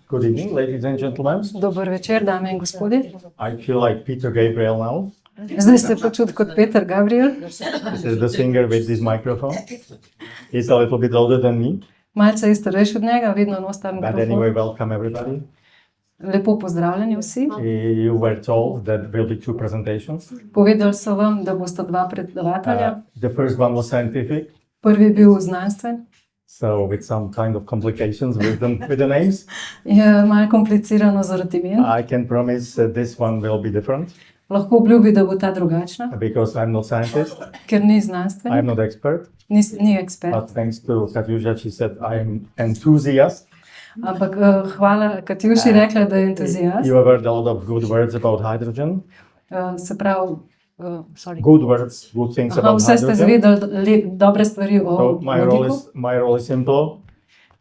Good evening, ladies and gentlemen. Dober večer, dame in gospodje. I feel like Peter Gabriel now. Zdaj se počutim kot Peter Gabriel. This is the singer with this microphone. He's a little bit older than me. Malce je starejši od njega, vedno nosi ta But mikrofon. anyway, welcome everybody. Lepo pozdravljeni vsi. You were told that there will be two presentations. Povedali so vam, da bosta dva predavatelja. The first one was scientific, Prvi je bil znanstven. so with some kind of complications with the names. Je malo komplicirano zaradi imen. I can promise that this one will be different Lahko obljubi, da bo ta drugačna, because I'm not scientist, ker ni znanstven, I'm not expert, ni ekspert. but thanks to Katyusha, she said I'm enthusiast. Ampak hvala Katjuši, rekla, da je entuzijast. You have heard a lot of good words about hydrogen. Se pravi, Good words, good things Aha, about vse ste hydrogen. zvedeli dobre stvari So o vodiku. my role is simple,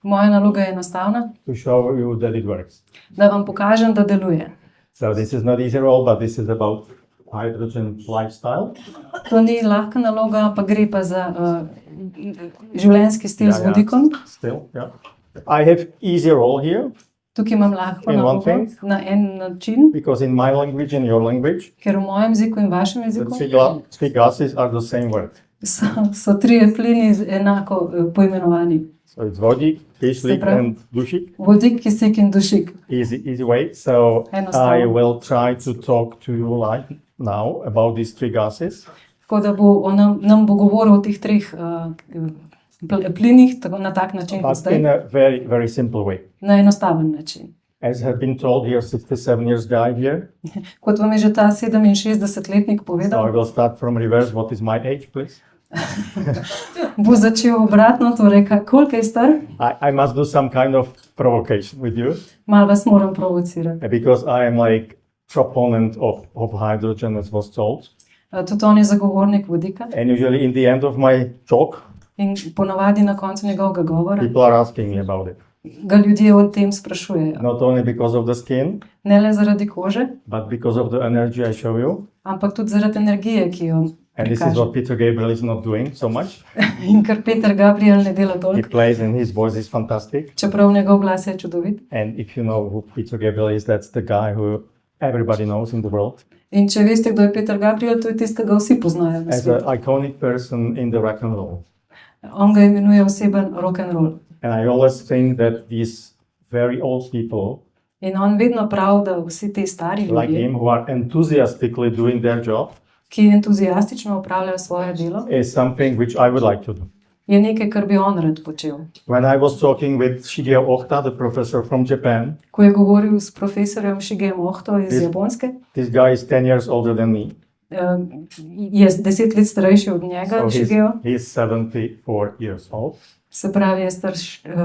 Moja naloga je enostavna, to show you that it works. da vam pokažem, da deluje. So this is not easy role, but this is about hydrogen lifestyle. To ni lahka naloga, ampak gre pa za življenjski stil z vodikom. Still, yeah. I have easy role here Tukaj imam lahko In one nalogo thing? na en način, because in my language and your language, ker v mojem jeziku in vašem the jeziku three gases are the same word. so trije plini enako poimenovani. So it's vodik, kyslík pravi. and dušik. Vodik, kisik in dušik. Easy way. So Enostavno. I will try to talk to you like now about these three gases. Tako da bo nam bo govoril o teh treh plinih na tak način, kot But zdaj, in a very, very simple way. na enostaven način. As has been told here, 67 years guy here. Kot vam je že ta 67-letnik So I povedal, will start from reverse. What is my age, please? bo začel obratno, torej koliko je star? I must do some kind of provocation with you Malo vas moram provocirati. because I am like proponent of hydrogen, as was told. Tudi on je zagovornik vodika And usually in the end of my talk, in ponavadi na koncu njegovega govora people are asking me about it. ga ljudje o tem sprašujejo. Not only because of the skin, Ne le zaradi kože, but because of the energy I show you. ampak tudi zaradi energije, ki jo And this is prikaže. what Peter Gabriel is not doing so much. In ker Peter Gabriel ne dela He toliko, plays and his voice is fantastic. čeprav njegov glas je čudovit. And if you know who Peter Gabriel is, that's the guy who everybody knows in the world In če veste, kdo je Peter Gabriel, to je tisti, ki ga vsi poznajo na as svetu. an iconic person in the rock and roll. On ga imenuje oseben rock and roll. And I always think that these very old people, In on vedno pravi, da vsi ti stari like ljudje, him, who are enthusiastically doing their job, ki entuzijastično opravljajo svoje delo, is something which I would like to do. je nekaj, kar bi on rad počel. When I was talking with Shigeo Ohta, the professor from Japan, Ko je govoril s profesorjem Shigeom Ohto iz Yes. Japonske, this guy is 10 years older than me. je 10 let starejši od njega, So Shigeo, he's 74 years old. se pravi, je star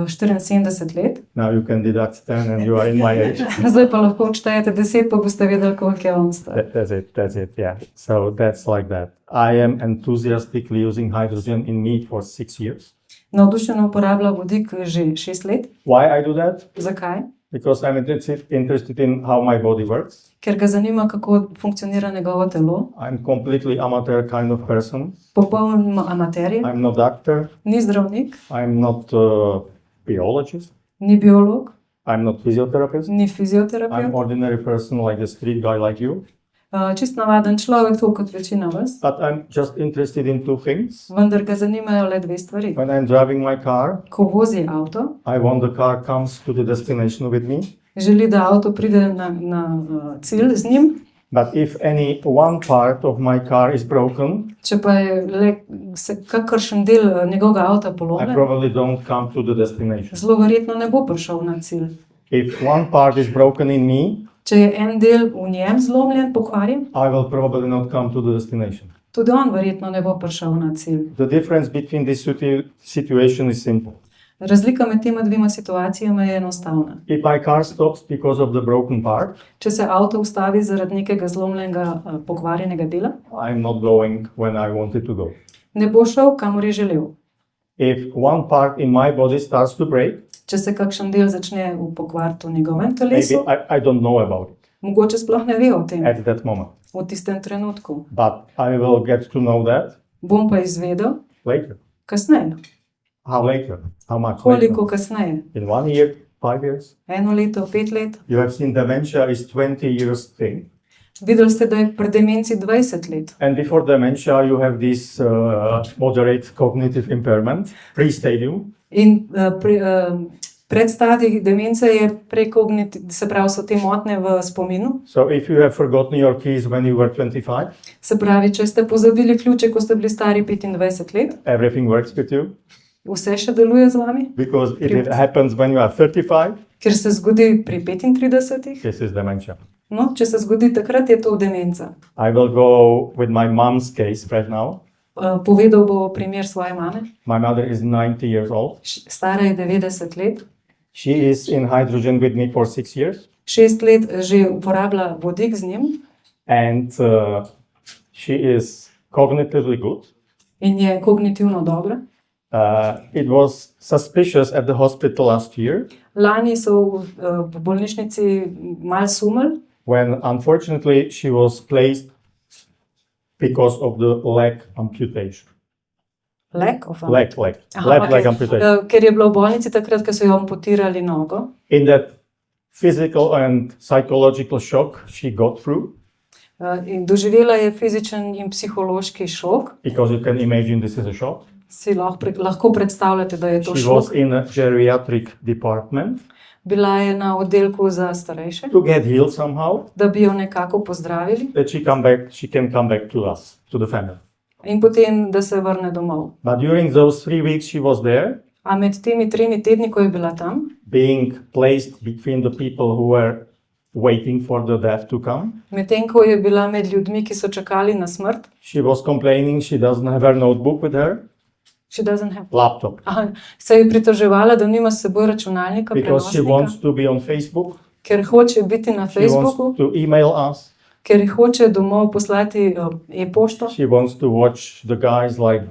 74 let. Now you can deduct 10 and you are in my age. Zdaj pa lahko odštejete 10, pa boste vedeli, koliko je on star. That's it, yeah. So that's like that. I am enthusiastically using hydrogen in me for 6 years. Navdušeno uporablja vodik že 6 let. Why I do that? Zakaj? Because I'm interested in how my body works. Ker ga zanima, kako funkcionira njegovo telo. I'm completely amateur kind of person. Popoln amaterij, I'm not doctor. ni zdravnik, I'm not biologist. ni biolog, I'm not physiotherapist. ni I'm fizioterapeut. ordinary person like a street guy like you. Čist navaden človek, tako kot večina vas. But I'm just interested in two things. Vendar ga zanimajo le dve stvari. When I'm driving my car, Ko vozi avto, I want the car comes to the destination with me. želi, da avto pride na cilj z njim. But if any one part of my car is broken, Če pa je le kakršen del njegovega avta I polomljen, probably don't come to the destination. zelo verjetno ne bo prišel na cilj. If one part is broken in me, Če je en del v njem zlomljen, pokvarjen, I will probably not come to the destination. tudi on verjetno ne bo prišel na cilj. The difference between this situation is simple. Razlika med tema dvema situacijama je enostavna. If my car stops because of the broken part, Če se avto ustavi zaradi nekega zlomljenega, pokvarjenega dela, I'm not going when I wanted to go. ne bo šel, kamor je želel. If one part in my body starts to break, Če se kakšen del začne v pokvariti v njegovem maybe telesu, I don't know about it mogoče sploh ne ve o tem at that moment. v tistem trenutku. But I will get to know that Bom pa izvedel later. kasneje. How later? How much Koliko later? kasneje? In 1 year, 5 years? 1 leto, 5 let? You have seen dementia is 20 years thing. Videli ste, da je pri demenci 20 let. And before dementia, you have this moderate cognitive impairment, pre-stadium. In pred stadij demence je se pravi, so te motnje v spominu. So if you have forgotten your keys when you were 25, Se pravi, če ste pozabili ključe, ko ste bili stari 25 let, everything works with you. vse še deluje z vami, Because if it happens when you are 35, ker se zgodi pri 35. this is dementia. No, če se zgodi takrat, je to demenca. I will go with my mom's case right now. Povedal bo primer svoje mame. My mother is 90 years old. Stara je 90 let. She is in hydrogen with me for 6 years. 6 let že uporablja vodik z njim And she is cognitively good. in je kognitivno dobra. It was suspicious at the hospital last year Lani so v bolnišnici malo sumili, when unfortunately she was placed because of the leg amputation. leg Aha, Left okej. leg amputation. Ker je bila v bolnici takrat, ko so jo amputirali nogo. In that physical and psychological shock she got through, In doživela je fizičen in psihološki šok. because you can imagine this is a shock. Si lahko predstavljate, da je to She was šok. in a geriatric department Bila je na oddelku za starejše, to get healed somehow, da bi jo nekako pozdravili that she can come back to us, to the family. in potem, da se vrne domov. But during those 3 weeks she was there, A med temi 3 tedni, ko je bila tam, being placed between the people who were waiting for the death to come, medtem ko je bila med ljudmi, ki so čakali na smrt, she was complaining she doesn't have her notebook with her, she doesn't have. laptop, Aha, se je pritoževala, da nima s seboj računalnika, because she prenosnika, wants to be on Facebook, ker hoče biti na she wants Facebooku, to email us, ker hoče domov poslati e-pošto, she wants to watch the guys like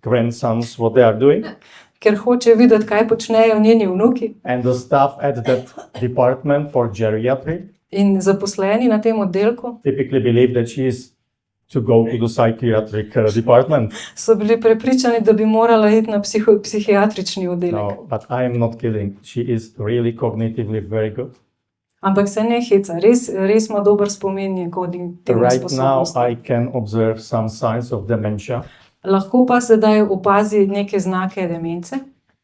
grandsons, what they are doing. ker hoče videti, kaj počnejo njeni vnuki. And the staff at that department for geriatry In zaposleni na tem oddelku typically believe that she is to go to the psychiatric department. so bili prepričani, da bi morala iti na psihiatrični oddelek. No, but I am not kidding. She is really cognitively very good. Ampak se ne heca, res ima dober spomin in kognitivne Right now, sposobnosti. I can observe some signs of dementia, Lahko pa sedaj opazi neke znake demence,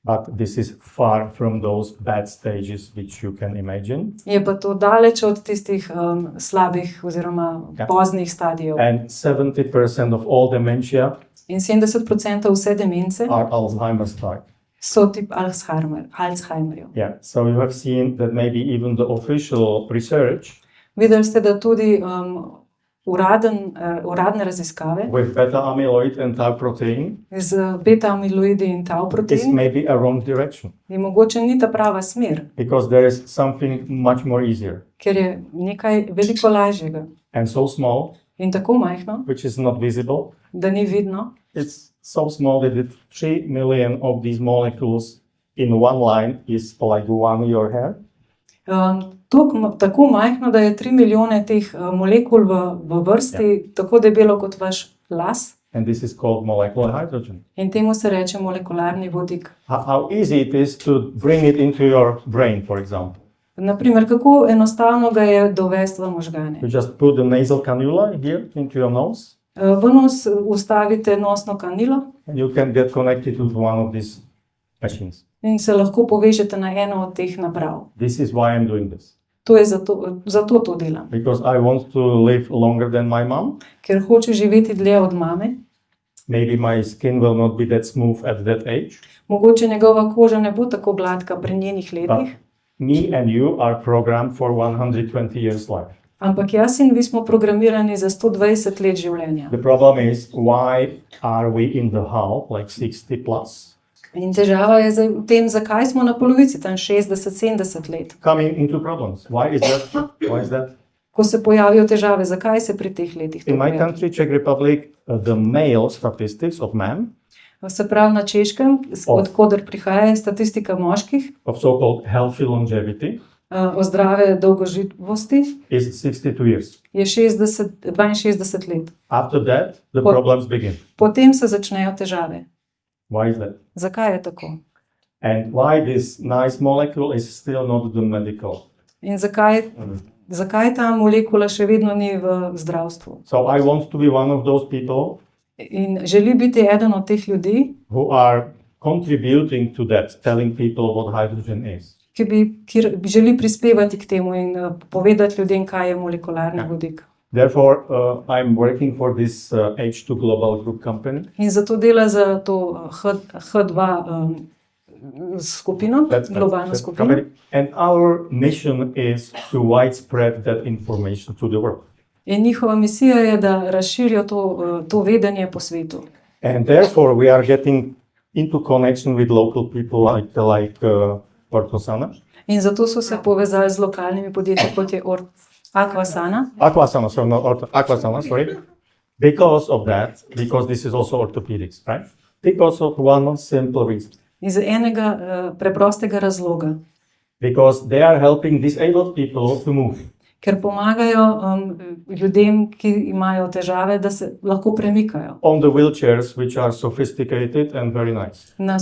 but this is far from those bad stages which you can imagine. je pa to daleč od tistih slabih oziroma Ja. poznih stadijev. And 70% of all dementia In 70% vse demence are Alzheimer's type. so tip Alzheimerjev. Yeah, so you have seen that maybe even the official research Videli ste, da tudi uradne raziskave with beta amyloid and tau protein z beta-amiloidi in tau is proteini maybe a wrong direction, in mogoče ni ta prava smer, because there is something much more easier ker je nekaj veliko lažjega and so small, in tako majhno, which is not visible. da ni vidno. It's so small that 3 million of these molecules in one line is like one your hair. Tako majhno, da je 3 milijone teh molekul v vrsti, tako debelo kot vaš las. And this is called molecular hydrogen. In temu se reče molekularni vodik. How easy it is to bring it into your brain, for example. Naprimer, kako enostavno ga je dovesti v možgane. You just put the nasal cannula here into your nose, V nos ustavite nosno kanilo and you can get connected to one of these machines. in se lahko povežete na eno od teh naprav. This is why I'm doing this, To je zato to delam, because I want to live longer than my mom. ker hočem živeti dlje od mame. Maybe my skin will not be that smooth at that age. Mogoče njegova koža ne bo tako gladka pri njenih But letih, me and you are programmed for 120 years life. ampak jaz in vi smo programirani za 120 let življenja. The problem is, why are we in the half, like 60 plus, In težava je v tem, zakaj smo na polovici, tam 60-70 let. coming into problems? Why is that? Why is that? Ko se pojavijo težave, zakaj se pri teh letih to In my pojavi? country, Czech Republic, the male statistics of men, Se pravi, na Češkem, odkoder prihaja je statistika moških of so-called healthy longevity, o zdrave dolgoživosti, is 62 years. je 62 let. After that, the What? problems begin. Potem se začnejo težave. Why is that? Zakaj je tako? And why this nice molecule is still not the medical? In zakaj ta molekula še vedno ni v zdravstvu? So I want to be one of those people In želi biti eden od teh ljudi, who are contributing to that, telling people what hydrogen is. ki želi prispevati k temu in povedati ljudem, kaj je molekularni vodik. Therefore, I'm working for this H2 Global Group company. In zato dela za to H2 skupino, globalno skupino. company. And our mission is to widespread that information to the world. In njihova misija je, da razširijo to vedenje po svetu. And therefore, we are getting into connection with local people like Ortosana. In zato so se povezali z lokalnimi podjetji, kot je Aquasana. Aquasana, sorry. Because of that, because this is also orthopedics, right? Because of one simple reason. Iz enega preprostega razloga. Because they are helping disabled people to move. Ker pomagajo ljudem, ki imajo težave, da se lahko premikajo. On the wheelchairs, which are sophisticated and very nice. Na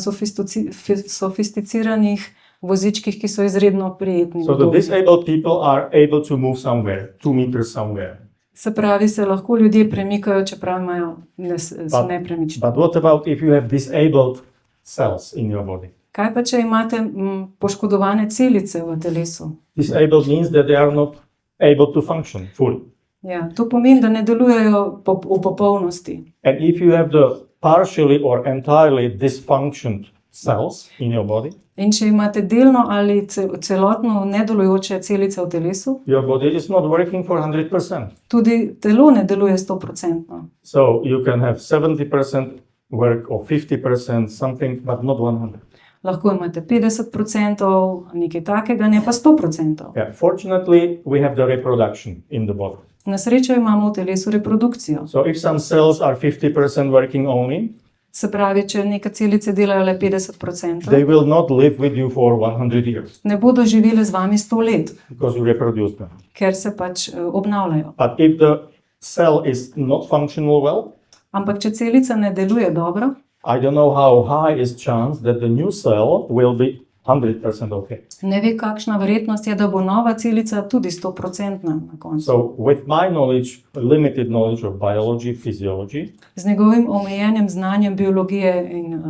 sofisticiranih vozičkih, ki so izredno prijetni. So the disabled people are able to move somewhere, 2 meters somewhere. Se pravi, se lahko ljudje premikajo, čeprav so nepremični. But what about if you have disabled cells in your body? Kaj pa, če imate poškodovane celice v telesu? Disabled means that they are not able to function fully. Ja, to pomeni, da ne delujejo v popolnosti. And if you have the partially or entirely dysfunctioned cells in your body, In če imate delno ali celotno nedelujoče celice v telesu, your body is not working for 100%. tudi telo ne deluje 100%. So you can have 70% work or 50% something, but not 100%. Lahko imate 50%, nekaj takega, ne pa 100%. Yeah, fortunately, we have the reproduction in the body. Na srečo imamo v telesu reprodukcijo. So if some cells are 50% working only, Se pravi, če neke celice delajo le 50%, they will not live with you for 100 years ne bodo živele z vami 100 let, because you reproduce them. ker se pač obnavljajo. But if the cell is not functional well, Ampak če celica ne deluje dobro, I don't know how high is chance that the new cell will be 100% okay. ne ve, kakšna verjetnost je, da bo nova celica tudi 100% na koncu. So with my knowledge, limited knowledge of biology, physiology, Z njegovim omejenim znanjem biologije in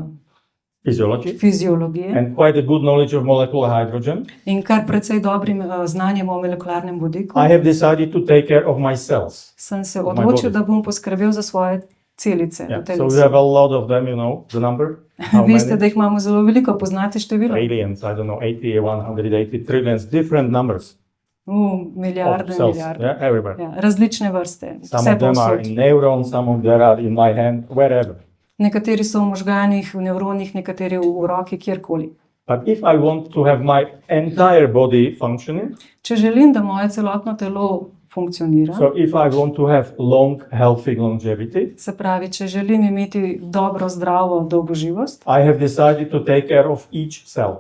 fiziologije and quite a good knowledge of molecular hydrogen, in kar precej dobrim znanjem o molekularnem vodiku, I have decided to take care of my cells. sem se odločil, da bom poskrbel za svoje celice v Yeah. So telesu. we have a lot of them, you know, the number. How Veste, many? da jih imamo zelo veliko, poznate število? Trillions, I don't know, 80, 180 trillions, different numbers Milijarde of in cells. milijarde. Yeah, everywhere. Ja, različne vrste, Some vse of them are povsod. in neurons, some of them are in my hand, wherever. Nekateri so v možganih, v nevronih, nekateri v roki, kjerkoli. But if I want to have my entire body functioning, Če želim, da moje celotno telo funkcionira, so if I want to have long, healthy longevity, se pravi, če želim imeti dobro, zdravo dolgoživost, I have decided to take care of each cell.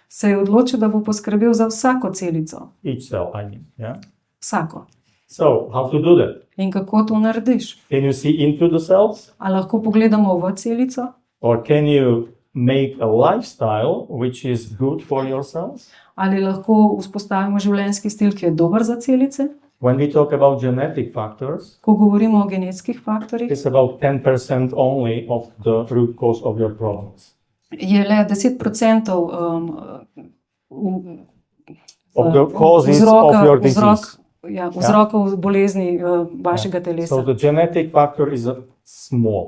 se je odločil, da bo poskrbel za vsako celico. Each cell, I mean. Yeah. Vsako. So how to do that? In kako to narediš? Can you see into the cells, A lahko pogledamo v celico? or can you make a lifestyle which is good for your cells? Ali lahko vzpostavimo življenjski stil, ki je dober za celice? When we talk about genetic factors, Ko govorimo o genetskih faktorjih, it's about 10% only of the root cause of your problems. je le 10% Of the causes of your disease. vzrokov bolezni vašega telesa. So the genetic factor is small.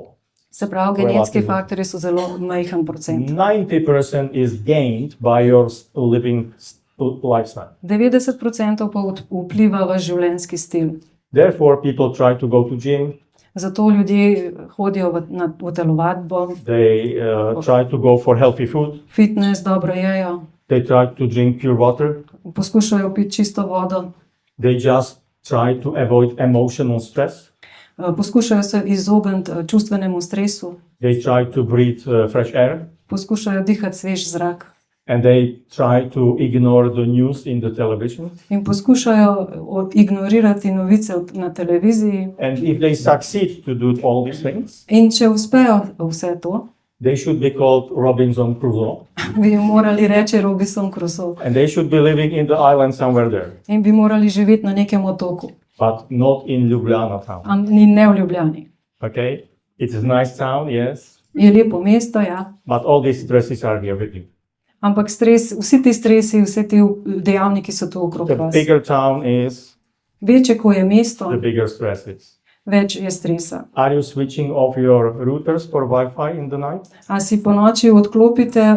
Se pravi, genetski relatively. faktorji so zelo majhen procent. 90% is gained by your living lifestyle. 90% pa vpliva vaš življenjski stil. Therefore, people try to go to gym. Zato ljudje hodijo v telovadbo, They try to go for healthy food. fitness, dobro jejo, They try to drink pure water. poskušajo piti čisto vodo, They just try to avoid emotional stress. poskušajo se izogniti čustvenemu stresu, They try to breathe fresh air. poskušajo dihati svež zrak And they try to ignore the news in the television. in poskušajo ignorirati novice na televiziji. And if they succeed to do all these things, In če uspejo vse to, they should be called Robinson Crusoe, bi morali reči Robinson Crusoe and they should be living in the island somewhere there, in bi morali živeti na nekem otoku, but not in Ljubljana town. ni ne v Ljubljani. Okay, it's a nice town, yes, Je lepo mesto, ja, but all these stresses are here with you. ampak vsi ti stresi, vsi ti dejavniki so tu okrog The vas. bigger town is, Večje, ko je mesto, the bigger stress is. več je stresa. Are you switching off your routers for Wi-Fi in the night? A si po noči odklopite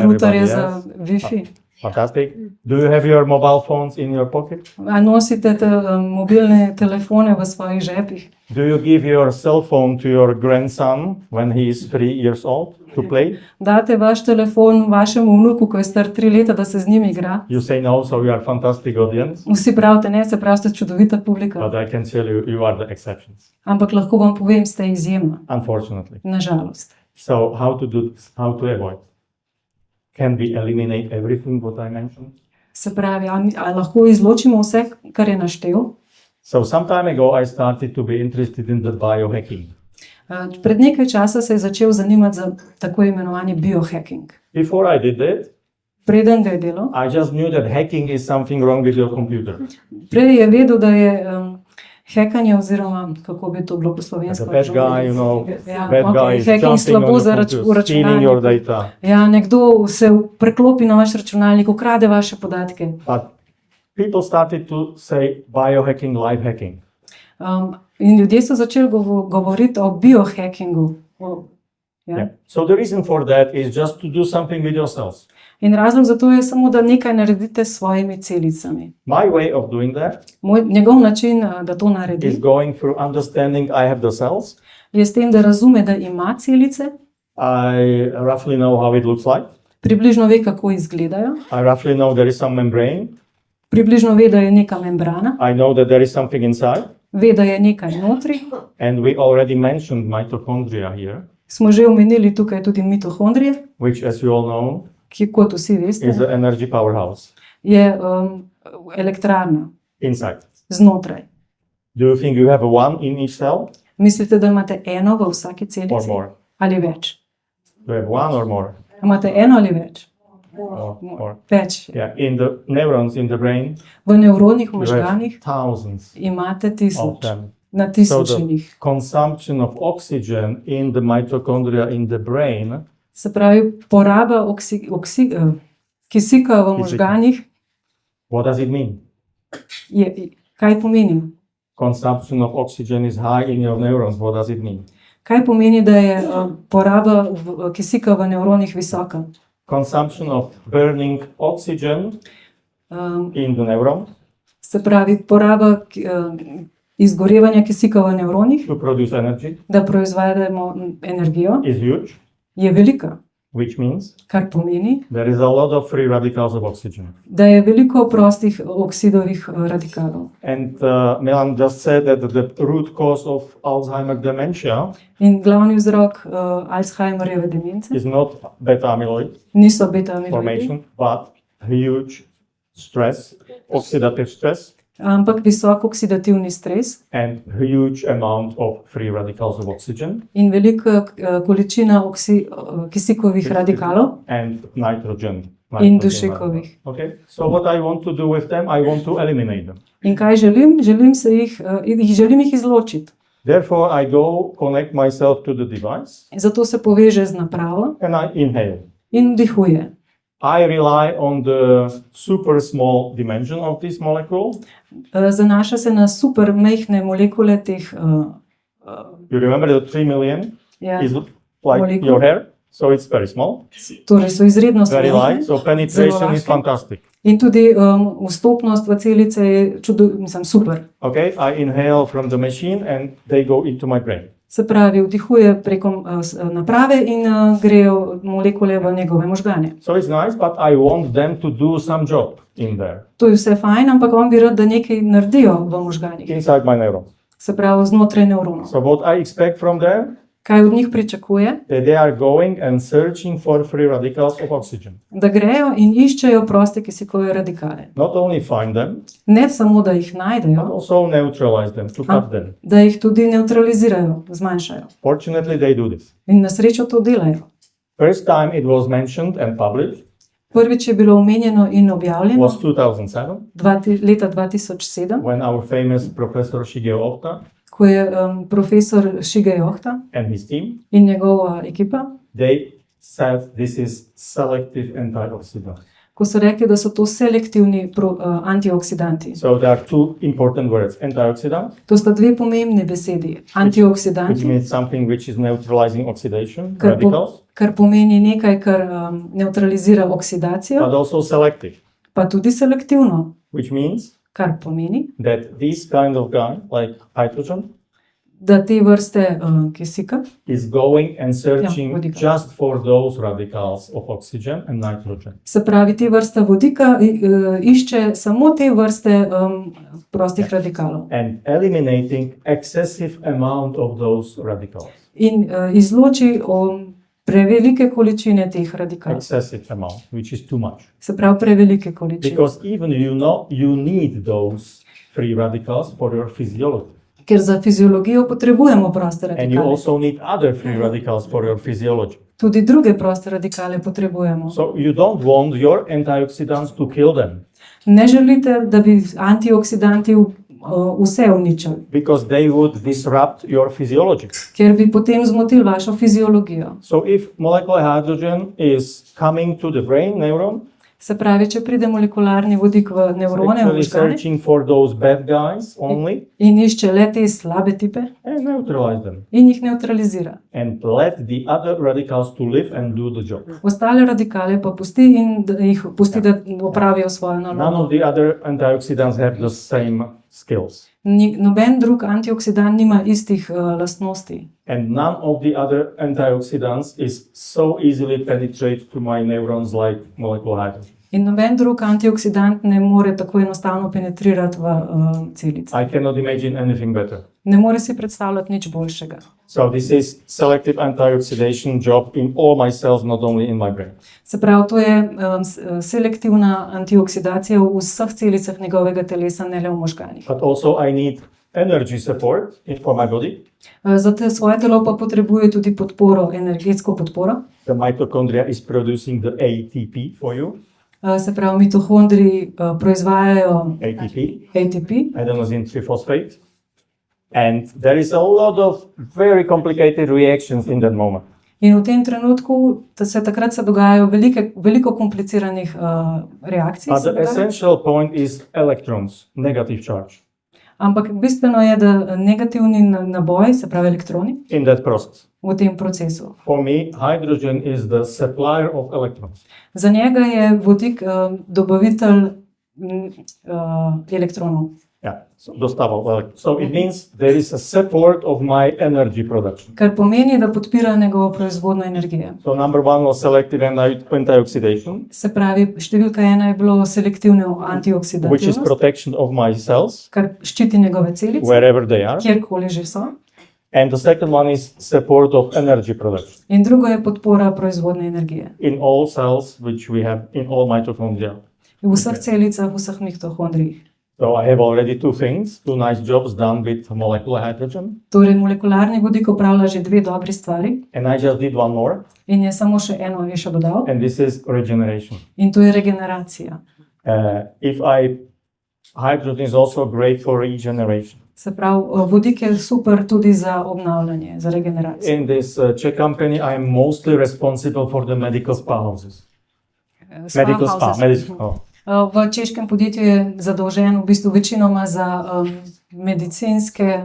routerje za Wi-Fi? Fantastic. Do you have your mobile phones in your pocket? A nosite mobilne telefone v svojih žepih? Do you give your cell phone to your grandson when he is 3 years old to play? Date vaš telefon vašemu vnuku, ko je star 3 leta, da se z njim igra? You say no, so you are fantastic audience. Vsi pravite, ne, se pravi, ste čudovita publika. But I can tell you, you are the exceptions, Ampak lahko vam povem, ste izjemna, unfortunately. nažalost. So how to do this? How to avoid? Can we eliminate everything what I mentioned? Se pravi, a lahko izločimo vse, kar je naštel? So some time ago I started to be interested in the biohacking. Pred nekaj časa se je začel zanimati za tako imenovani biohacking. Before I did that, Preden ga je delal, I just knew that hacking is something wrong with your computer. prej je vedel, da je hekanje oziroma, kako bi to bilo po slovensko? The bad guy, you know, Ja, bad guy okej, is hacking jumping on slabo your za computer, stealing your računalnik. data. Ja, nekdo se preklopi na vaš računalnik, ukrade vaše podatke. But people started to say biohacking, life hacking. In ljudje so začeli govoriti o biohackingu. Ja? Yeah. So the reason for that is just to do something with yourselves. In razlog za to je samo, da nekaj naredite s svojimi celicami. My way of doing that Njegov način, da to is naredi, going through understanding I have the cells. je s tem, da razume, da ima celice, I roughly know how it looks like. približno ve, kako izgledajo, I roughly know there is some membrane. približno ve, da je neka membrana, I know that there is something inside. ve, da je nekaj notri. And we already mentioned mitochondria here, Smo že omenili tukaj tudi mitohondrije, which, as you all know, ki, kot vsi veste, is the energy powerhouse je elektrarna inside. znotraj. Do you think you have one in each cell Mislite, da imate eno v vsaki or celici more? ali več? Do you have one or more? Imate eno ali več? Or Več. yeah, in the neurons in the brain, V nevronih you have možganih thousands imate of tisoč, them. na tisoče njih. Consumption of oxygen in the mitochondria in the brain Se pravi, poraba kisika v možganih What does it mean? kaj pomeni? Consumption of oxygen is high in your neurons. What does it mean? Kaj pomeni, da je poraba kisika v nevronih visoka? Consumption of burning oxygen in the neuron Se pravi, poraba izgorevanja kisika v nevronih, to produce energy da proizvedemo energijo, is huge, je velika. which means Kar pomeni, there is a lot of free radicals of oxygen. da je veliko prostih oksidovih radikalov. And Milan just said that the root cause of Alzheimer dementia In glavni vzrok Alzheimerjeve demence is not beta amyloid niso beta-amiloidi, formation, but huge stress, oxidative stress, ampak visok oksidativni stres and huge amount of free radicals of oxygen in velika količina kisikovih radikalov and nitrogen. in dušikovih. Okay, so what I want to do with them, I want to eliminate them. In kaj želim? Želim jih izločiti. Therefore, I go connect myself to the device Zato se poveže z napravo and I inhale. in vdihuje. I rely on the super small dimension of this molecule. Zanaša se na super majhne molekule teh You remember the 3 million ja, is like Molecule. your hair, so it's very small, torej so izredno very small. light, so penetration is lahke. fantastic. In tudi vstopnost v celice je super. Okay, I inhale from the machine and they go into my brain. Se pravi, vdihuje preko naprave in grejo molekule v njegove možgane. So it's nice, but I want them to do some job in there, To je vse fajn, ampak on bi rad, da nekaj naredijo v možganih. inside my neurons. Se pravi, znotraj nevronov. So what I expect from them, Kaj od njih pričakuje? that they are going and searching for free radicals of oxygen. Da grejo in iščejo proste kisikove radikale. Not only find them, Ne samo, da jih but najdejo, also neutralize them, to cut them. da jih tudi neutralizirajo, zmanjšajo. Fortunately, they do this. In na srečo to delajo. First time it was mentioned and published Prvič je bilo omenjeno in objavljeno was 2007 leta 2007, when our famous professor Shigeo Ohta ko je profesor Shigeo Ohta and his team, in njegova ekipa, they said this is selective antioxidant. ko so rekli, da so to selektivni antioksidanti. So there are two important words, antioxidant, To sta dve pomembni besedi. which Antioksidanti, means something which is neutralizing oxidation, kar, radicals, kar pomeni nekaj, kar neutralizira oksidacijo, but also selective, pa tudi selektivno, which means kar pomeni, that this kind of guy, like hydrogen, da te vrste kisika is going and searching vodika. just for those radicals of oxygen and nitrogen. Se pravi, te vrste vodika išče samo te vrste prostih radikalov And eliminating excessive amount of those radicals. in izloči prevelike količine teh radikalov. Excessive amount, which is too much. Se pravi, prevelike količine. Because even you need those free radicals for your physiology. Ker za fiziologijo potrebujemo proste And you radikale. also need other free radicals for your physiology. Tudi druge proste radikale potrebujemo. So you don't want your antioxidants to kill them Ne želite, da bi antioksidanti vse uničili, because they would disrupt your physiology. ker bi potem zmotili vašo fiziologijo. So if molecular hydrogen is coming to the brain neuron, Se pravi, če pride molekularni vodik v nevrone, v actually možgane searching for those bad guys only in išče le te slabe tipe and neutralize them in jih neutralizira. and let the other radicals to live and do the job. Ostale radikale pa pusti in da jih pusti, da opravijo svojo None nalogo. of the other antioxidants have the same skills, Noben drug antioksidant nima istih lastnosti. and none of the other antioxidants is so easily penetrate to my neurons like molecular hydrogen. In noben drug antioksidant ne more tako enostavno penetrirati v celice. I cannot imagine anything better. Ne more si predstavljati nič boljšega. So this is selective antioxidation job in all my cells, not only in my brain. Se pravi, to je selektivna antioksidacija v vseh celicah njegovega telesa, ne le v možganih. But also I need energy support for my body. Zato svoje telo pa potrebuje tudi podporo, energetsko podporo. The mitochondria is producing the ATP for you. Se pravi, mitohondriji proizvajajo ATP, ATP, adenosine triphosphate. And there is a lot of very complicated reactions in that moment. in v tem trenutku takrat se dogajajo veliko kompliciranih reakcij. But se the dogaja. essential point is electrons, negative charge Ampak bistveno je, da negativni naboj, se pravi elektroni, in that process. v tem procesu. For me, hydrogen is the supplier of electrons. Za njega je vodik dobavitelj elektronov. Yeah, so dostava electrons. So it means there is a support of my energy production. Kar pomeni, da podpira njegovo proizvodnjo energije. So number one was selective antioxidation, Se pravi, številka 1 je bilo selektivno which is antioksidativnost, protection of my cells, kar ščiti njegove celice, wherever they are. kjerkoli že so. And the second one is support of energy production In drugo je podpora proizvodnje energije. in all cells, which we have in all mitochondria. V vseh celicah, v vseh mitohondrijih. So I have already two things, two nice jobs done with molecular hydrogen. Torej, molekularni vodik opravlja že dve dobri stvari And I just did one more, in je samo še eno je še dodal, and this is regeneration. in to je regeneracija. Hydrogen is also great for regeneration. Se pravi, vodik je super tudi za obnavljanje, za regeneracijo. In this Czech company, I am mostly responsible for the medical spa houses. Medical spa, medical spa. V češkem podjetju je zadolžen v bistvu večinoma za medicinske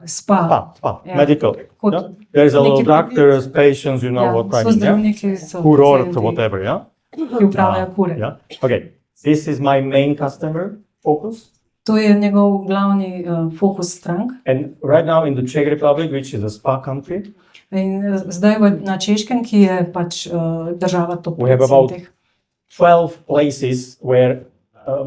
spa. Spa, Ja. medical. Kot Yeah? There is a lot of neki doctors, patients, you know Ja, what I so mean, yeah? zdravniki, so Kurort, pacienti, whatever, yeah? ki upravljajo kure. Yeah. Okay. This is my main customer focus. To je njegov glavni fokus strank. And right now in the Czech Republic, which is a spa country, In zdaj na Češkem, ki je pač država top We have about 5. 12 places where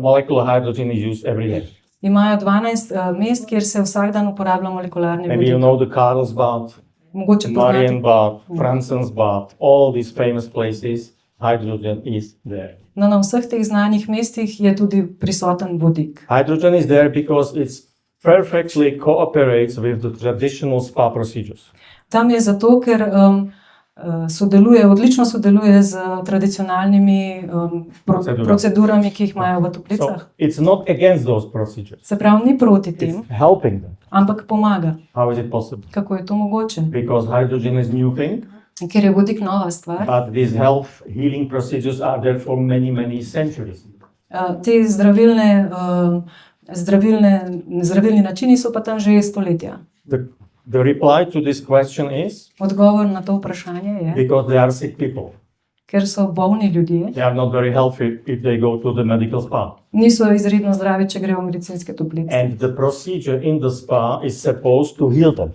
molecular hydrogen is used every day. Imajo 12 mest, kjer se vsak dan uporablja molekularni Maybe you vodik. know the Karlsbad, Mogoče poznate. Marienbad, Franzensbad, all these famous places, hydrogen is there. No, na vseh teh znanih mestih je tudi prisoten vodik. Hydrogen is there because it perfectly cooperates with the traditional spa procedures. Tam je zato, ker odlično sodeluje z tradicionalnimi procedurami, ki jih imajo v So toplicah. it's not against those procedures. Se pravi, ni proti It's tem, helping them. ampak pomaga. How is it possible? Kako je to mogoče? Because hydrogen is new thing, Ker je vodik nova stvar. but these health healing procedures are there for many, many centuries. Te zdravilni načini so pa tam že stoletja. The reply to this question is Odgovor na to vprašanje je, because they are sick people. ker so bolni ljudje, They are not very healthy if they go to the medical spa. niso izredno zdravi, če grejo v medicinske toplice. And the procedure in the spa is supposed to heal them.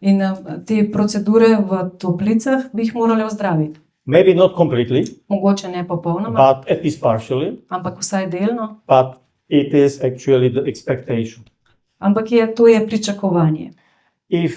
In te procedure v toplicah bi jih morali ozdraviti. Maybe not completely, Mogoče ne popolnoma, but at least partially. ampak vsaj delno. But it is actually the expectation. Ampak to je pričakovanje. If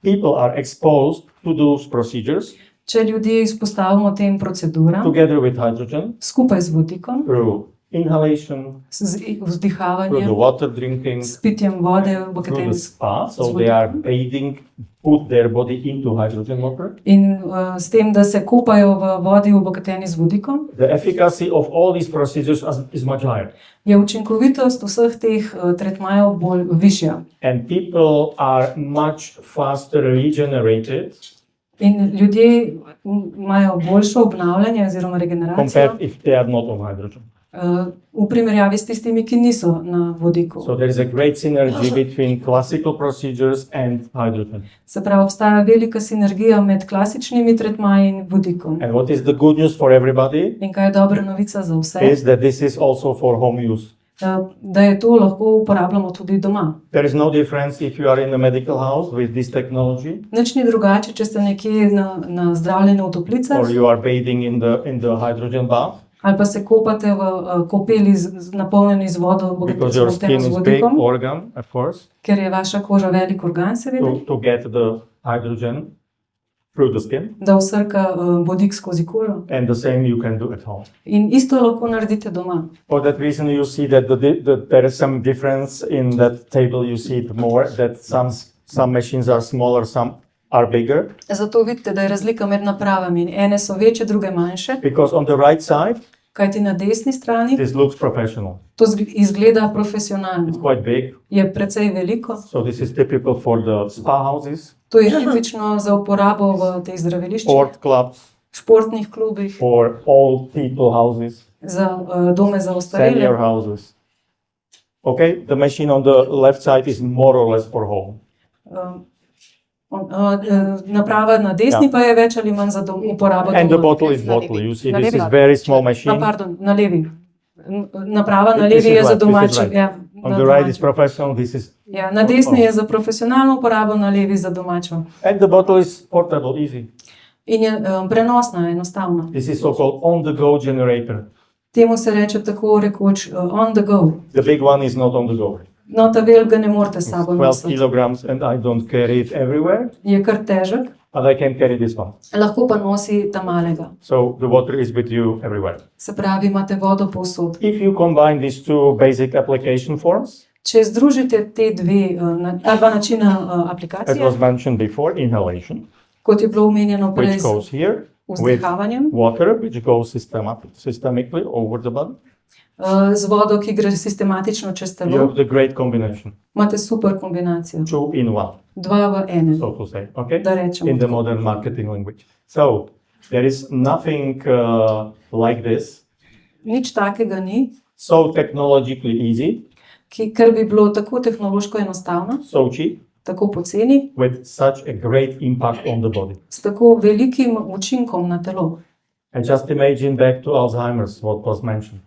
people are exposed to those procedures Če ljudje izpostavimo tem proceduram together with hydrogen skupaj z vodikom, through inhalation, z through the vzdihavanjem, water drinking, s pitjem vode, v through katerem the spa, so they are bathing, put their body into hydrogen water. in s tem, da se kopajo v vodi obokateni z vodikom, The efficacy of all these procedures is much higher. je učinkovitost vseh teh tretmajev bolj višja. And people are much faster regenerated In ljudje imajo boljšo obnavljanje oziroma regeneracijo compared if they are not on hydrogen. v primerjavi s tistimi, ki niso na vodiku. So there is a great synergy between classical procedures and hydrogen. Se pravi, obstaja velika sinergija med klasičnimi tretmaji in vodikom. And what is the good news for everybody In kaj je dobra novica za vse? is that this is also for home use. Da je to lahko uporabljamo tudi doma. There is no difference if you are in a medical house with this technology Nič ni drugače, če ste nekje na zdravljenju v toplicah or you are bathing in the hydrogen bath ali pa se kopate v kopeli napolnjeni z vodo, because your skin z is big vodikom, organ, of course, ker je vaša koža velik organ, seveda, to get the hydrogen through the skin. da vsrka vodik skozi kožo. And the same you can do at home. In isto lahko naredite doma. For that reason, you see that there is some difference in that table. You see it more that some machines are smaller, some are bigger. Zato vidite, da je razlika med napravami. Ene so večje, druge manjše. Because on the right side, Kajti na desni strani this looks professional. to izgleda profesionalno. It's quite big. Je precej veliko. So this is typical for the spa houses, To je tipično za uporabo v teh zdraviliščih, sport clubs, športnih klubih, for old people houses, za dome za senior ostarele. houses. Okay, the machine on the left side is more or less for home. Naprava na desni pa je več ali manj za uporabo And the doma. bottle is bottle. You see, this is very small machine. Pardon, na levi. Naprava na This levi is je za right, this is domače. right. Ja, On na the right is domače. professional. This is Ja, na desni je za profesionalno uporabo, na levi za domačo. and the bottle is portable, easy. In je prenosna, enostavna. This is so-called on-the-go generator. Temu se reče tako rekoč on the go. The big one is not on the go. No, ta velik ga ne morete s It's sabo 12 nositi. kilograms, and I don't carry it everywhere, Je kar težek, but I can carry this one. lahko pa nosi ta malega. So the water is with you everywhere. Se pravi, imate vodo povsod. If you combine these two basic application forms, Če združite ta dva načina as aplikacije, was mentioned before, inhalation, kot je bilo omenjeno prej which z goes here, with vzdihavanjem, water, which goes systemically over the body, z vodo, ki gre sistematično čez you telo, have the great combination, imate super kombinacijo. 2 in 1, Dva v enem, so to say, okay? da rečemo. In the modern marketing language. So there is nothing like this, Nič takega ni, so technologically easy, kar bi bilo tako tehnološko enostavno, so cheap, tako poceni, with such a great impact on the body. s tako velikim učinkom na telo. And just imagine back to Alzheimer's, what was mentioned.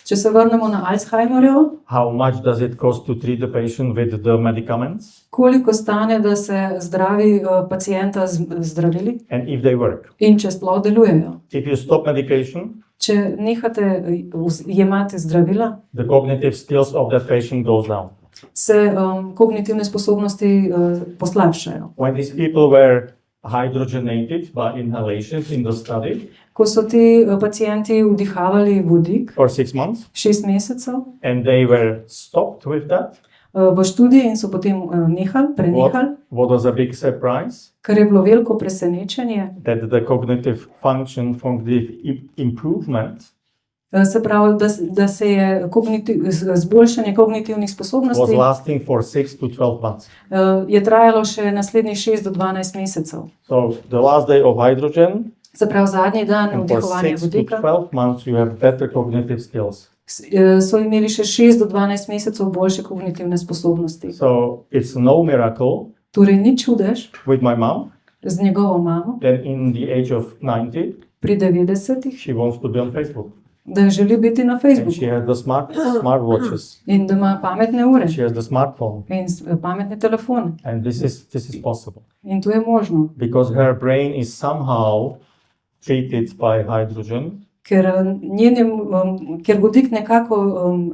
Če se vrnemo na Alzheimerjev, How much does it cost to treat the patient with the medicaments? koliko stane, da se zdravi pacienta z zdravili And if they work. in če sploh delujejo. If you stop medication, Če nehate jemati zdravila, the cognitive skills of that patient goes down. se kognitivne sposobnosti poslabšajo. When these people were hydrogenated by inhalation in the study Ko so ti pacienti vdihavali vodik for 6 months, 6 mesecev, and they were stopped with that, v študiji in so potem prenehali, What was a big surprise? kar je bilo veliko presenečenje. That the cognitive improvement Se pravi, da se je zboljšanje kognitivnih was sposobnosti lasting for 6 to 12 months. je trajalo še naslednjih 6 do 12 mesecev. So the last day of hydrogen, Se pravi, zadnji dan and for vdihovanja 6 to vodika 12 months you have better cognitive skills. So imeli še 6 do 12 mesecev boljše kognitivne sposobnosti. So it's no miracle Torej ni čudež with my mom z njegovo mamo that in the age of 90 pri 90-ih, she wants to be on Facebook. da želi biti na And Facebooku she has the smartwatches. in da ima pametne ure She has the smartphone. in pametne telefone. And this is possible. In to je možno, Because her brain is somehow treated by hydrogen. ker vodik nekako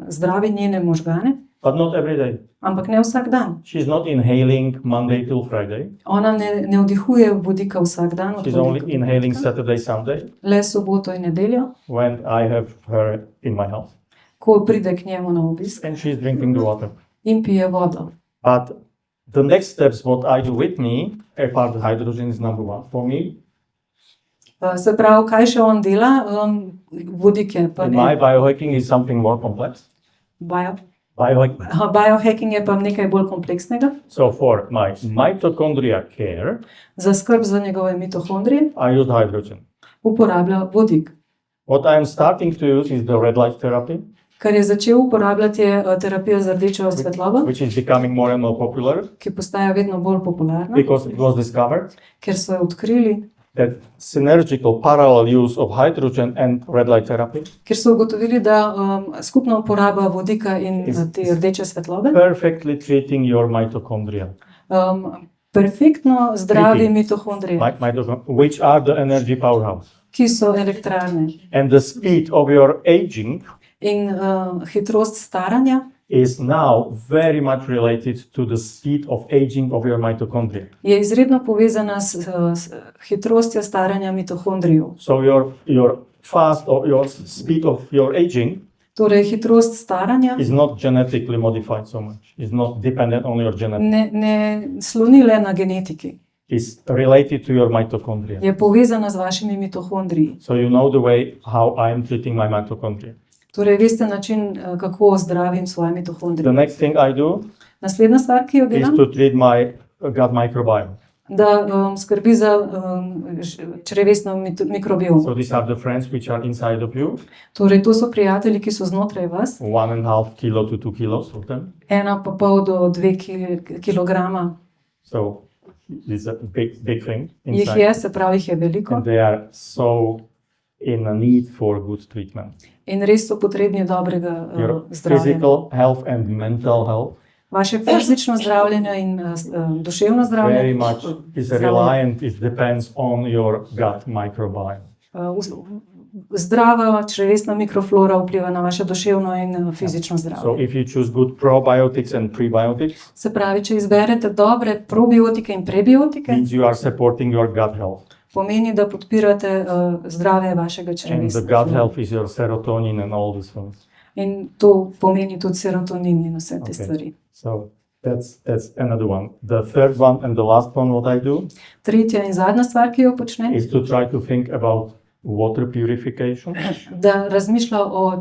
zdravi njene možgane, But not every day. ampak ne vsak dan. She's not inhaling Monday till Friday. Ona ne vdihuje vodika vsak dan, od She's ponedjeljka only do inhaling petka, Saturday, Sunday le soboto in nedeljo, when I have her in my house. ko pride k njemu na obisk And she's drinking the water. in pije vodo. But the next steps, what I do with me, apart hydrogen is number one for me. Se pravi, kaj še on dela? Vodik je pa In my biohacking is something more complex. Biohacking. Biohacking je pa nekaj bolj kompleksnega. So for my mitochondria care, Za skrb za njegove mitohondrije I use hydrogen. uporablja vodik. What I am starting to use is the red light therapy, Kar je začel uporabljati je terapijo z rdečo svetlobo, which is becoming more and more popular ki postaja vedno bolj popularna, because it was discovered ker so jo odkrili, that synergical parallel use of hydrogen and red light therapy ker so ugotovili, da skupna uporaba vodika in te rdeče svetlobe perfectly treating your mitochondria, perfektno zdravi Treating. mitohondrije, which are the energy powerhouse. ki so elektrarne. And the speed of your aging In hitrost staranja is now very much related to the speed of aging of your mitochondria. je izredno povezana s hitrostjo staranja mitohondrijev. So your fast or your speed of your aging Torej, hitrost staranja is not genetically modified so much. It's not dependent on your genetics. ne sloni le na genetiki, It's related to your mitochondria. je povezana z vašimi mitohondriji. So you know the way how I am treating my mitochondria. Torej, veste način, kako zdravim svoje The mitohondrije. next thing I do Naslednja stvar, ki jo is delam, to treat my gut microbiome. da skrbi za črevesno mikrobiomo. So these are the friends which are inside of you, Torej, to so prijatelji, ki so znotraj vas, 1.5 kilo to 2 kilos of them. 1,5 do 2 kilograma So it's a big thing jih inside. je, se pravi, jih je veliko And they are so in a need for good treatment. in res so potrebni dobrega Your zdravljenja. physical health and mental health Vaše fizično zdravljenje in duševno very zdravljenje much is reliant, it depends on your gut microbiome. Zdrava črevesna mikroflora vpliva na vaše duševno in fizično So zdravje. if you choose good probiotics and prebiotics, Se pravi, če izberete dobre probiotike in prebiotike, means you are supporting your gut health. pomeni, da podpirate zdravje vašega And the črevesja. gut health is your serotonin and all these things. In to pomeni tudi serotonin in vse te Okay. stvari. So that's another one. The third one and the last one what I do Tretja in zadnja stvar, ki jo počne, is to try to think about water purification. da razmišlja o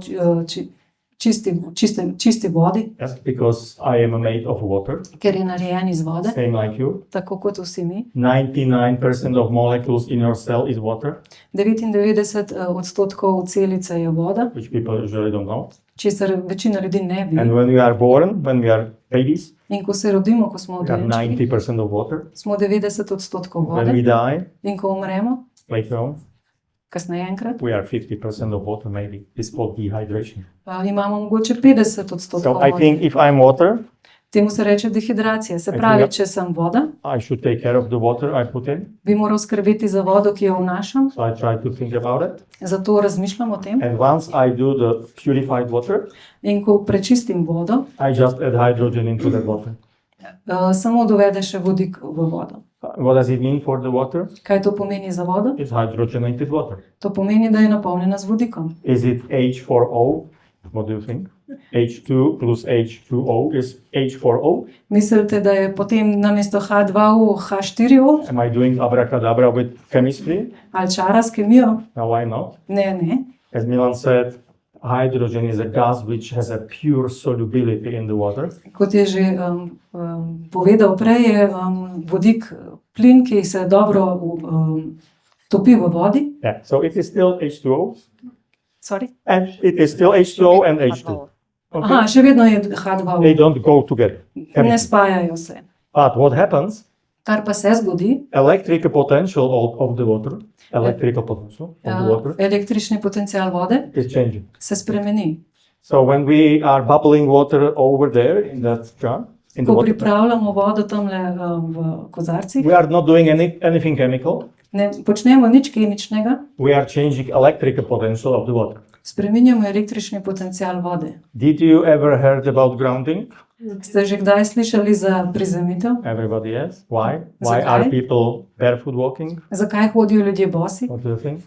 čisti vodi, Yes, because I am made of water, ker je narejen iz vode, same like you. tako kot vsi mi. 99% of molecules in your cell is water, 99% celice je voda, which people usually don't know. česar večina ljudi ne ve. And when we are born, when we are babies, In ko se rodimo, ko smo we are dojenčki, 90% of water. smo 90% When we vode. die, In ko umremo, later on, kasneje enkrat, we are 50% of water maybe. It's called dehydration. imamo mogoče 50% So I vode. think if I'm water, Temu se reče dehidracija. Se I pravi, think- če sem voda, I should take care of the water I put in. bi moral skrbeti za vodo, ki jo vnašam, So I try to think about it. zato razmišljam o tem. And once I do the purified water, In ko prečistim vodo, I just add hydrogen into the water. samo dovede še vodik v vodo. What does it mean for the water? Kaj to pomeni za vodo? It's hydrogenated water. To pomeni, da je napolnjena z vodikom. Is it H4O? What do you think? H2 plus H2O is H4O. Mislite, da je potem namesto H2O H4O Am I doing abracadabra with chemistry? ali čara s kemijo? No, why not? Ne. As Milan said, hydrogen is a gas which has a pure solubility in the water. Kot je že povedal prej, je vodik plin, ki se dobro topi v vodi. Yeah, so it is still H2O, Sorry? and it is still H2O and H2. Okay? Aha, še vedno je They H2O. don't go together. Ne spajajo se. But what happens? Kar pa se zgodi, Electrical potential of the water, električni potencial vode is changing. se spremeni. So when we are bubbling water over there in that jar, in the Ko water, pripravljamo vodo tamle v kozarcih, we are not doing anything chemical. ne počnemo nič kemičnega, We are changing electrical potential of the water. spreminjamo električni potencial vode. Did you ever heard about grounding? Ste že kdaj slišali za prizemitev? Everybody yes. Why? Why are Zakaj? people barefoot walking? Zakaj hodijo ljudje bosi? What do you think?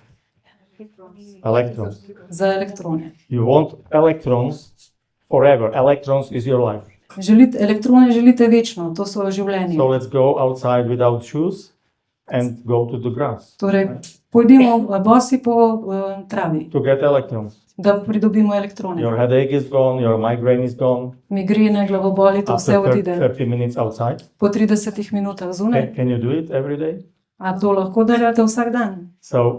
Electrons. Za elektrone. You want electrons forever. Electrons is your life. Elektrone želite večno, to so življenje. So let's go outside without shoes and go to the grass Torej, pojdimo bosi po travi, to get electrons. da pridobimo elektrone. Your headache is gone, your migraine is gone. Migrene, glavoboli, to vse After odide 30 minutes outside. po 30 minutah zunaj. Can you do it every day? A to lahko delate vsak dan? So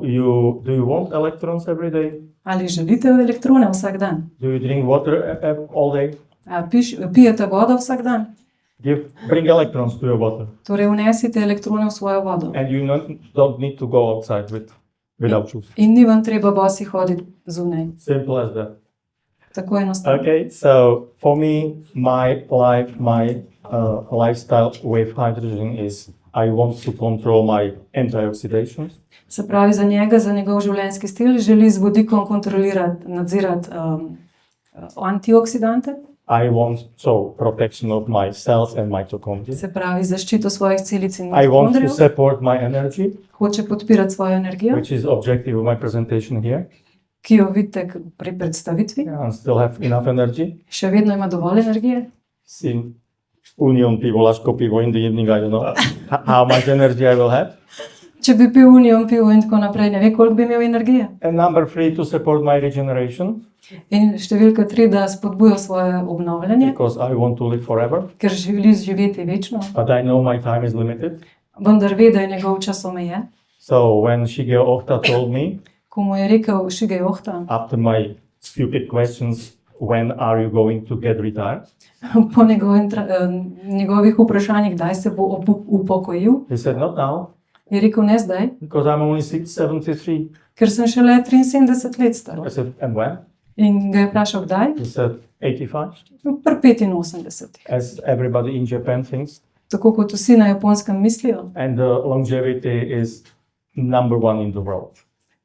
do you want electrons every day? Ali želite elektrone vsak dan? Do you drink water all day? A pijete vodo vsak dan? Bring electrons to your water. Torej vnesite elektrone v svojo vodo. And you don't need to go outside without shoes. In ni vam treba bosi hoditi zunaj. Simple as that. Tako enostavno. Okay, so for me, my life, my lifestyle with hydrogen is I want to control my antioxidants. Se pravi, za njega, za njegov življenjski stil, želi z vodikom kontrolirati, nadzirati antioksidante. I want protection of my cells and mitochondria. Se pravi, zaščito svojih celic in I want to mitokondrijev. support my energy, Hoče podpirati svojo energijo, which is objective of my presentation here. ki jo vidite pri predstavitvi. And still have enough energy. Še vedno ima dovolj energije. Sim Union pivo, Laško pivo in the evening, I don't know how much energy I will have. Če bi pil union pivo in tako naprej, ne ve, koliko bi imel energije. And number 3, to support my regeneration, In številka 3, da spodbuja svoje obnovljanje, because I want to live forever. ker želi živeti večno, But I know my time is limited. vendar ve, da je njegov čas omejen. So when Shigeo Ohta told me, Ko mu je rekel Shige Ohta, after my stupid questions, when are you going to get retired? po njegovih vprašanjih, kdaj se bo upokojil, He said, not now, je rekel ne zdaj, because I'm only 73. ker sem šele 73 let star. I said, and when? In ga je vprašal, kdaj? He said, 85. Pri 85. As everybody in Japan thinks. Tako kot vsi na Japonskem mislijo. And the longevity is number 1 in the world.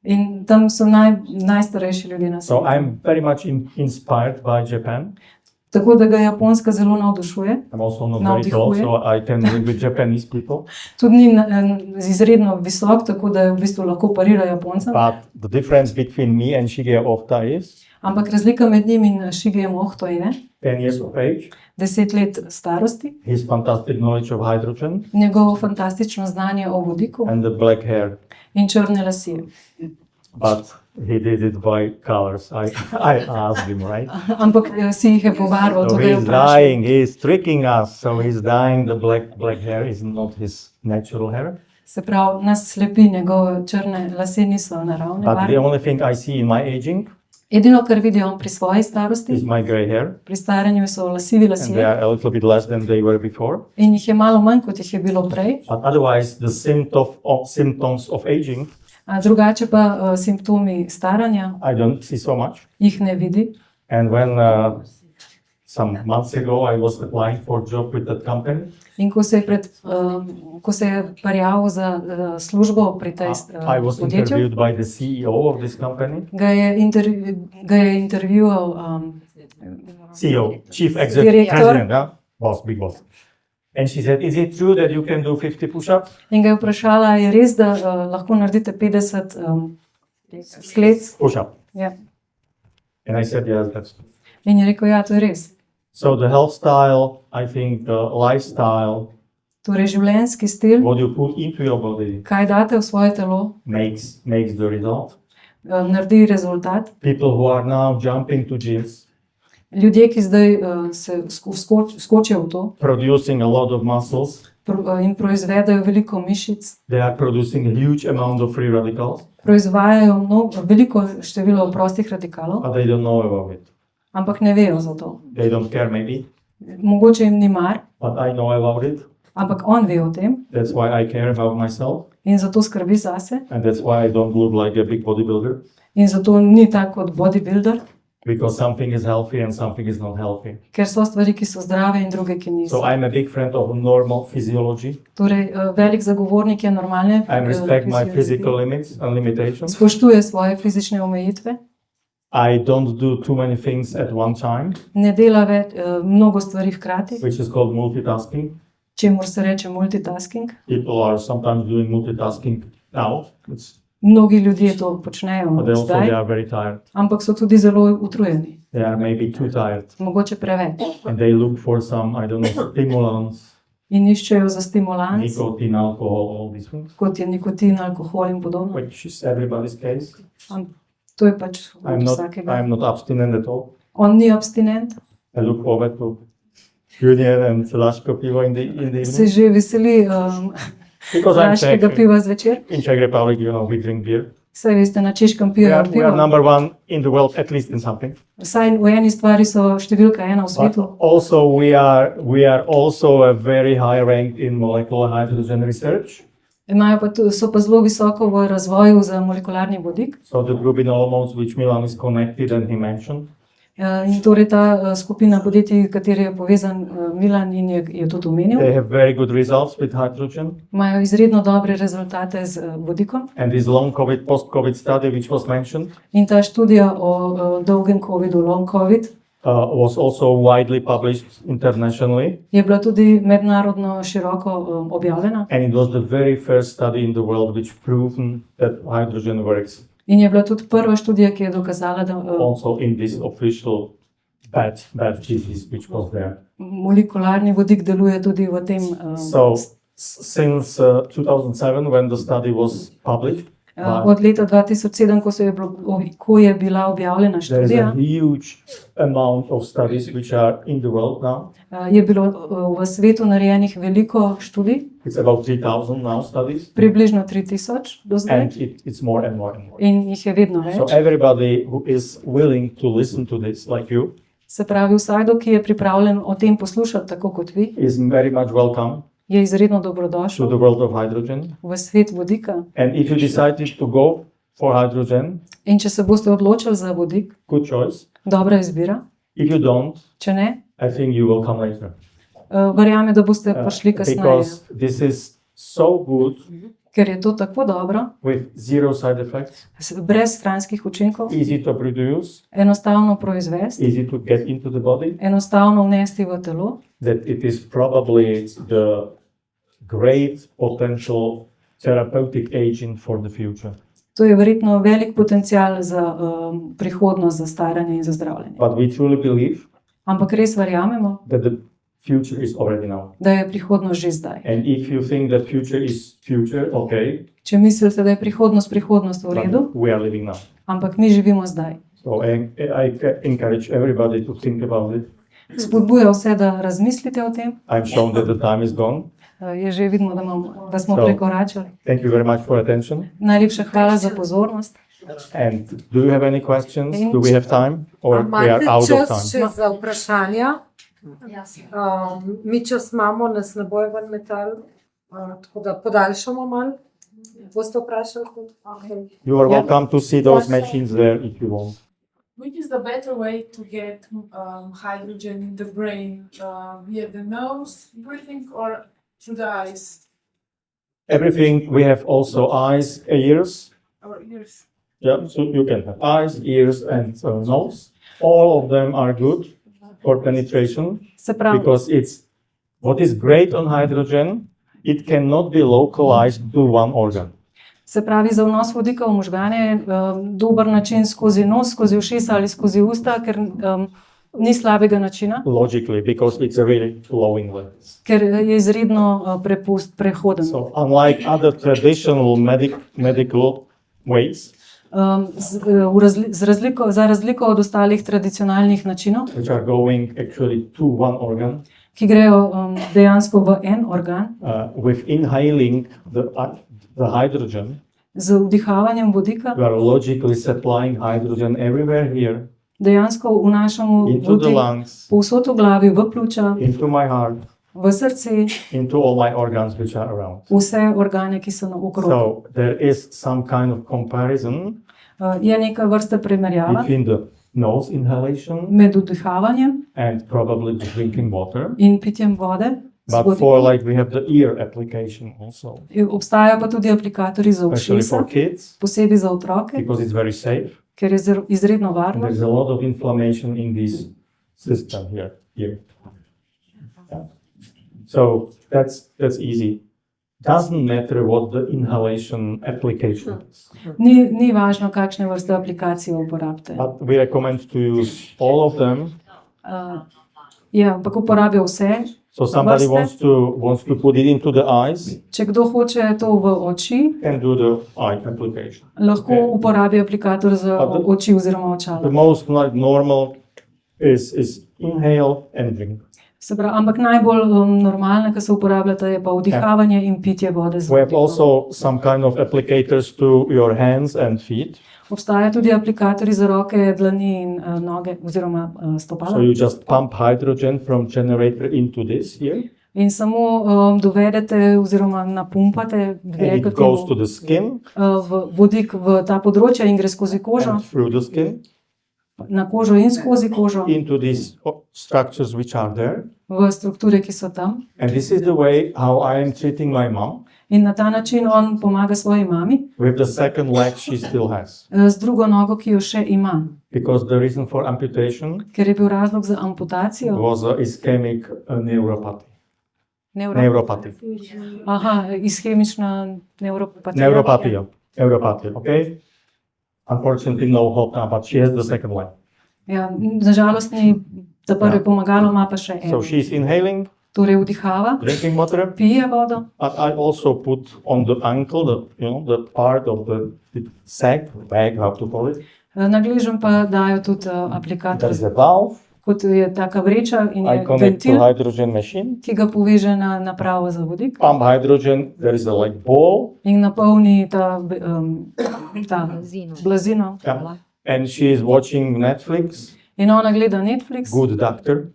In tam so najstarejši ljudje na So svetu. I'm very much inspired by Japan. Tako da ga Japonska zelo navdušuje. I'm also not very tall, so I can live with Japanese people. Tudi ni izredno visok, tako da v bistvu lahko parira Japoncem. But the difference between me and Shigeo Ohta is Ampak razlika med njim in Shigejem Ohto je 10 years of age, 10 let starosti, his fantastic knowledge of hydrogen, njegovo fantastično znanje o vodiku and the black hair. in črne lasje. But he did it by colors. I asked him, right? Ampak si jih je pobarval, So to ga je he's vprašal. dying, he's tricking us. So he's dying. The black hair is not his natural hair. Se pravi, nas slepi, njegove črne lase niso naravne But the barve. only thing I see in my aging Edino, kar vidijo on pri svoji is starosti, my gray hair. pri staranju so lasivi And they lasje are a little bit less than they were before. in jih je malo manj, kot jih je bilo prej. But otherwise, the symptoms of aging, Drugače pa simptomi staranja I don't see so much. jih ne vidi. And when some months ago I was applying for a job with that company, In ko se je prijavil za službo pri tej I was podjetju, interviewed by the CEO of this company. ga je intervjuval CEO, Chief Executive Director. President, yeah? Boss, big boss. And she said, is it true that you can do 50 push-ups? in ga je vprašala, je res, da lahko naredite 50 sklec? Push-up. Ja. And I said, yes, that's true. In je rekel, ja, to je res. So the health style, I think the lifestyle, Torej, življenjski stil, what you put into your body kaj date v svoje telo, makes the result. naredi rezultat. People who are now jumping to gyms, Ljudje, ki zdaj se skočijo v to producing a lot of muscles, in proizvedajo veliko mišic, they are producing a huge amount of free radicals, proizvajajo veliko število prostih radikalov, but they don't know about it. ampak ne vejo za to. They don't care maybe, Mogoče jim ni mar, but I know about it. ampak on ve o tem That's why I care about myself, in zato skrbi zase. and that's why I don't look like a big bodybuilder, In zato ni tak kot bodybuilder, because something is healthy and something is not healthy. ker so stvari, ki so zdrave in druge, ki niso. So I'm a big friend of normal physiology. Torej, velik zagovornik je normalne I respect my fiziologije. physical limits and limitations. Spoštuje svoje fizične omejitve, I don't do too many things at one time, ne dela mnogo stvari hkrati, which is called multitasking. čemur se reče multitasking. People are sometimes doing multitasking now, Mnogi ljudje to počnejo but they also zdaj, they are very tired. ampak so tudi zelo utrujeni, They are maybe too tired, mogoče preveč. and they look for some, I don't know, stimulants, In iščejo za stimulans, nicotine, alcohol, all these things, kot je nikotin, alkohol in podobno. which is everybody's case. To je pač od I'm vsakega. not abstinent at all. On ni abstinent, I look forward to Union and Laško pivo in the se evening. že veseli Because I'm Czech. laškega piva zvečer. In Czech Republic, we drink beer. Saj veste, na Češkem We pijejo are pivo. number one in the world, at least in something. Vsaj v eni stvari so številka ena v But svetu. also we are also a very high rank in molecular hydrogen research. So pa zelo visoko v razvoju za molekularni vodik. So the group in Olomouc, which Milan is connected and he mentioned, In torej ta skupina podjetij, kateri je povezan Milan in je tudi omenil, they have very good results with hydrogen. imajo izredno dobre rezultate z vodikom. And this long COVID, post-COVID study, which was mentioned, In ta študija o dolgem COVID-u, long COVID, was also widely published internationally. je bila tudi mednarodno široko objavljena And it was the very first study in the world which proven that hydrogen works in je bila tudi prva študija, ki je dokazala, da also in this official bad disease which was there. molekularni vodik deluje tudi v tem. So since 2007, when the study was published, Od leta 2007, ko je bila objavljena there is a študija, huge amount of studies which are in the world now. je bilo v svetu narejenih veliko študij, It's about 3,000 now studies, približno 3000 do zdaj, and it's more and more and more. in jih je vedno So več. everybody who is willing to listen to this, like you, Se pravi, vsakdo, ki je pripravljen o tem poslušati, tako kot vi, is very much welcome je izredno to dobrodošel the world of hydrogen. v svet vodika. And if you decided to go for hydrogen, In če se boste odločili za vodik, good choice. dobra izbira. If you don't, Če ne, I think you will come later. verjamem, da boste prišli kasneje, Because this is so good ker je to tako dobro, with zero side effects, brez stranskih učinkov, easy to produce, enostavno proizvesti, easy to get into the body, enostavno vnesti v telo, that it is probably the great potential therapeutic agent for the future. To je verjetno velik potencial za prihodnost, za staranje in za zdravljenje. But we truly believe Ampak res verjamemo, that the future is already now. da je prihodnost že zdaj. And if you think that future is future, okay, Če mislite, da je prihodnost v redu, but we are living now. ampak mi živimo zdaj. So I encourage everybody to think about it. Spodbuja vse, da razmislite o tem. I'm shown that the time is gone. Je že vidno, da smo prekoračili. Thank you very much for attention. Najlepša hvala za pozornost. And do you have any questions? Do we have time or we are out of čas time? še za vprašanja? Mi čas imamo, nas ne bojo ven metal, tako da podaljšamo malo. Boste vprašali? Okay. You are welcome to see those machines there if you want. Which is the better way to get hydrogen in the brain, via the nose breathing or through the eyes Everything, we have also eyes, ears. or ears? Yeah, so you can have eyes, ears, and nose. All of them are good for penetration Se pravi, because it's what is great on hydrogen. It cannot be localized to one organ. Se pravi, za vnos vodika v možgane je dober način skozi nos, skozi ušesa ali skozi usta, ker Ni slabega načina, logically, because it's a really flowing lens. ker je izredno prehoden. So unlike other traditional medical ways, Za razliko od ostalih tradicionalnih načinov, which are going actually to one organ, ki grejo dejansko v en organ, with inhaling the hydrogen, z vdihavanjem vodika, we are logically supplying hydrogen everywhere here, dejansko vnašamo into the vodik lungs, povsod v glavi, v pljuča, into my heart, v srce, into all my organs which are around. vse organe, ki so naokrog. So there is some kind of comparison Je neka vrsta primerjava between the nose inhalation med vdihavanjem and probably the drinking water. in pitjem vode. z But vodikom. for like we have the ear application also, Obstajajo pa tudi aplikatorji za especially ušesa, for kids, posebej za otroke, because it's very safe. ker je izredno varno. There's a lot of inflammation in this system here. Yeah. So that's easy. Doesn't matter what the inhalation application is. Ni važno, kakšne vrste aplikacije uporabite. But we recommend to use all of them. Ampak uporabijo vse. So somebody Vrste. wants to put it into the eyes, Če kdo hoče to v oči, can do the eye application. lahko Okay. uporabi aplikator za Pa da- oči oziroma The očala. most like normal is inhale and drink. Se pravi, ampak najbolj normalna, ki se uporabljata, je pa vdihavanje in pitje vode z We have vodikom. also some kind of applicators to your hands and feet. Obstajajo tudi aplikatorji za roke, dlani in noge oziroma stopala. So you just pump hydrogen from generator into this here, In samo dovedete oziroma napumpate, bi and rekli it goes temu, to the skin vodik v ta področja in gre skozi kožo, and through the skin na kožo in skozi kožo, into these structures which are there. v strukture, ki so tam. And this is the way how I am treating my mom. In na ta način on pomaga svoji mami With the second leg she still has. z drugo nogo, ki jo še ima. Because the reason for amputation Ker je bil razlog za amputacijo. was ischemic neuropathy. Nevro... Neuropathy. Aha, ishemična neuropatija. Neuropathy, okay? Unfortunately, no hope now, but she has the second leg. Ja, nažalost ni ta prvi Ja. pomagalo, ima pa še So eno. she's inhaling, Torej vdihava, drinking water, pije vodo, but I also put on the ankle, the part of the sac, bag, how to call it. na gleženj pa dajo tudi aplikator, There is a valve. kot je taka vreča in I je connect to ventil, hydrogen machine. ki ga poveže na napravo za vodik Pump hydrogen. There is a like ball, in napolni ta blazino. yeah. And she is watching Netflix. In ona gleda Netflix, Good Doctor,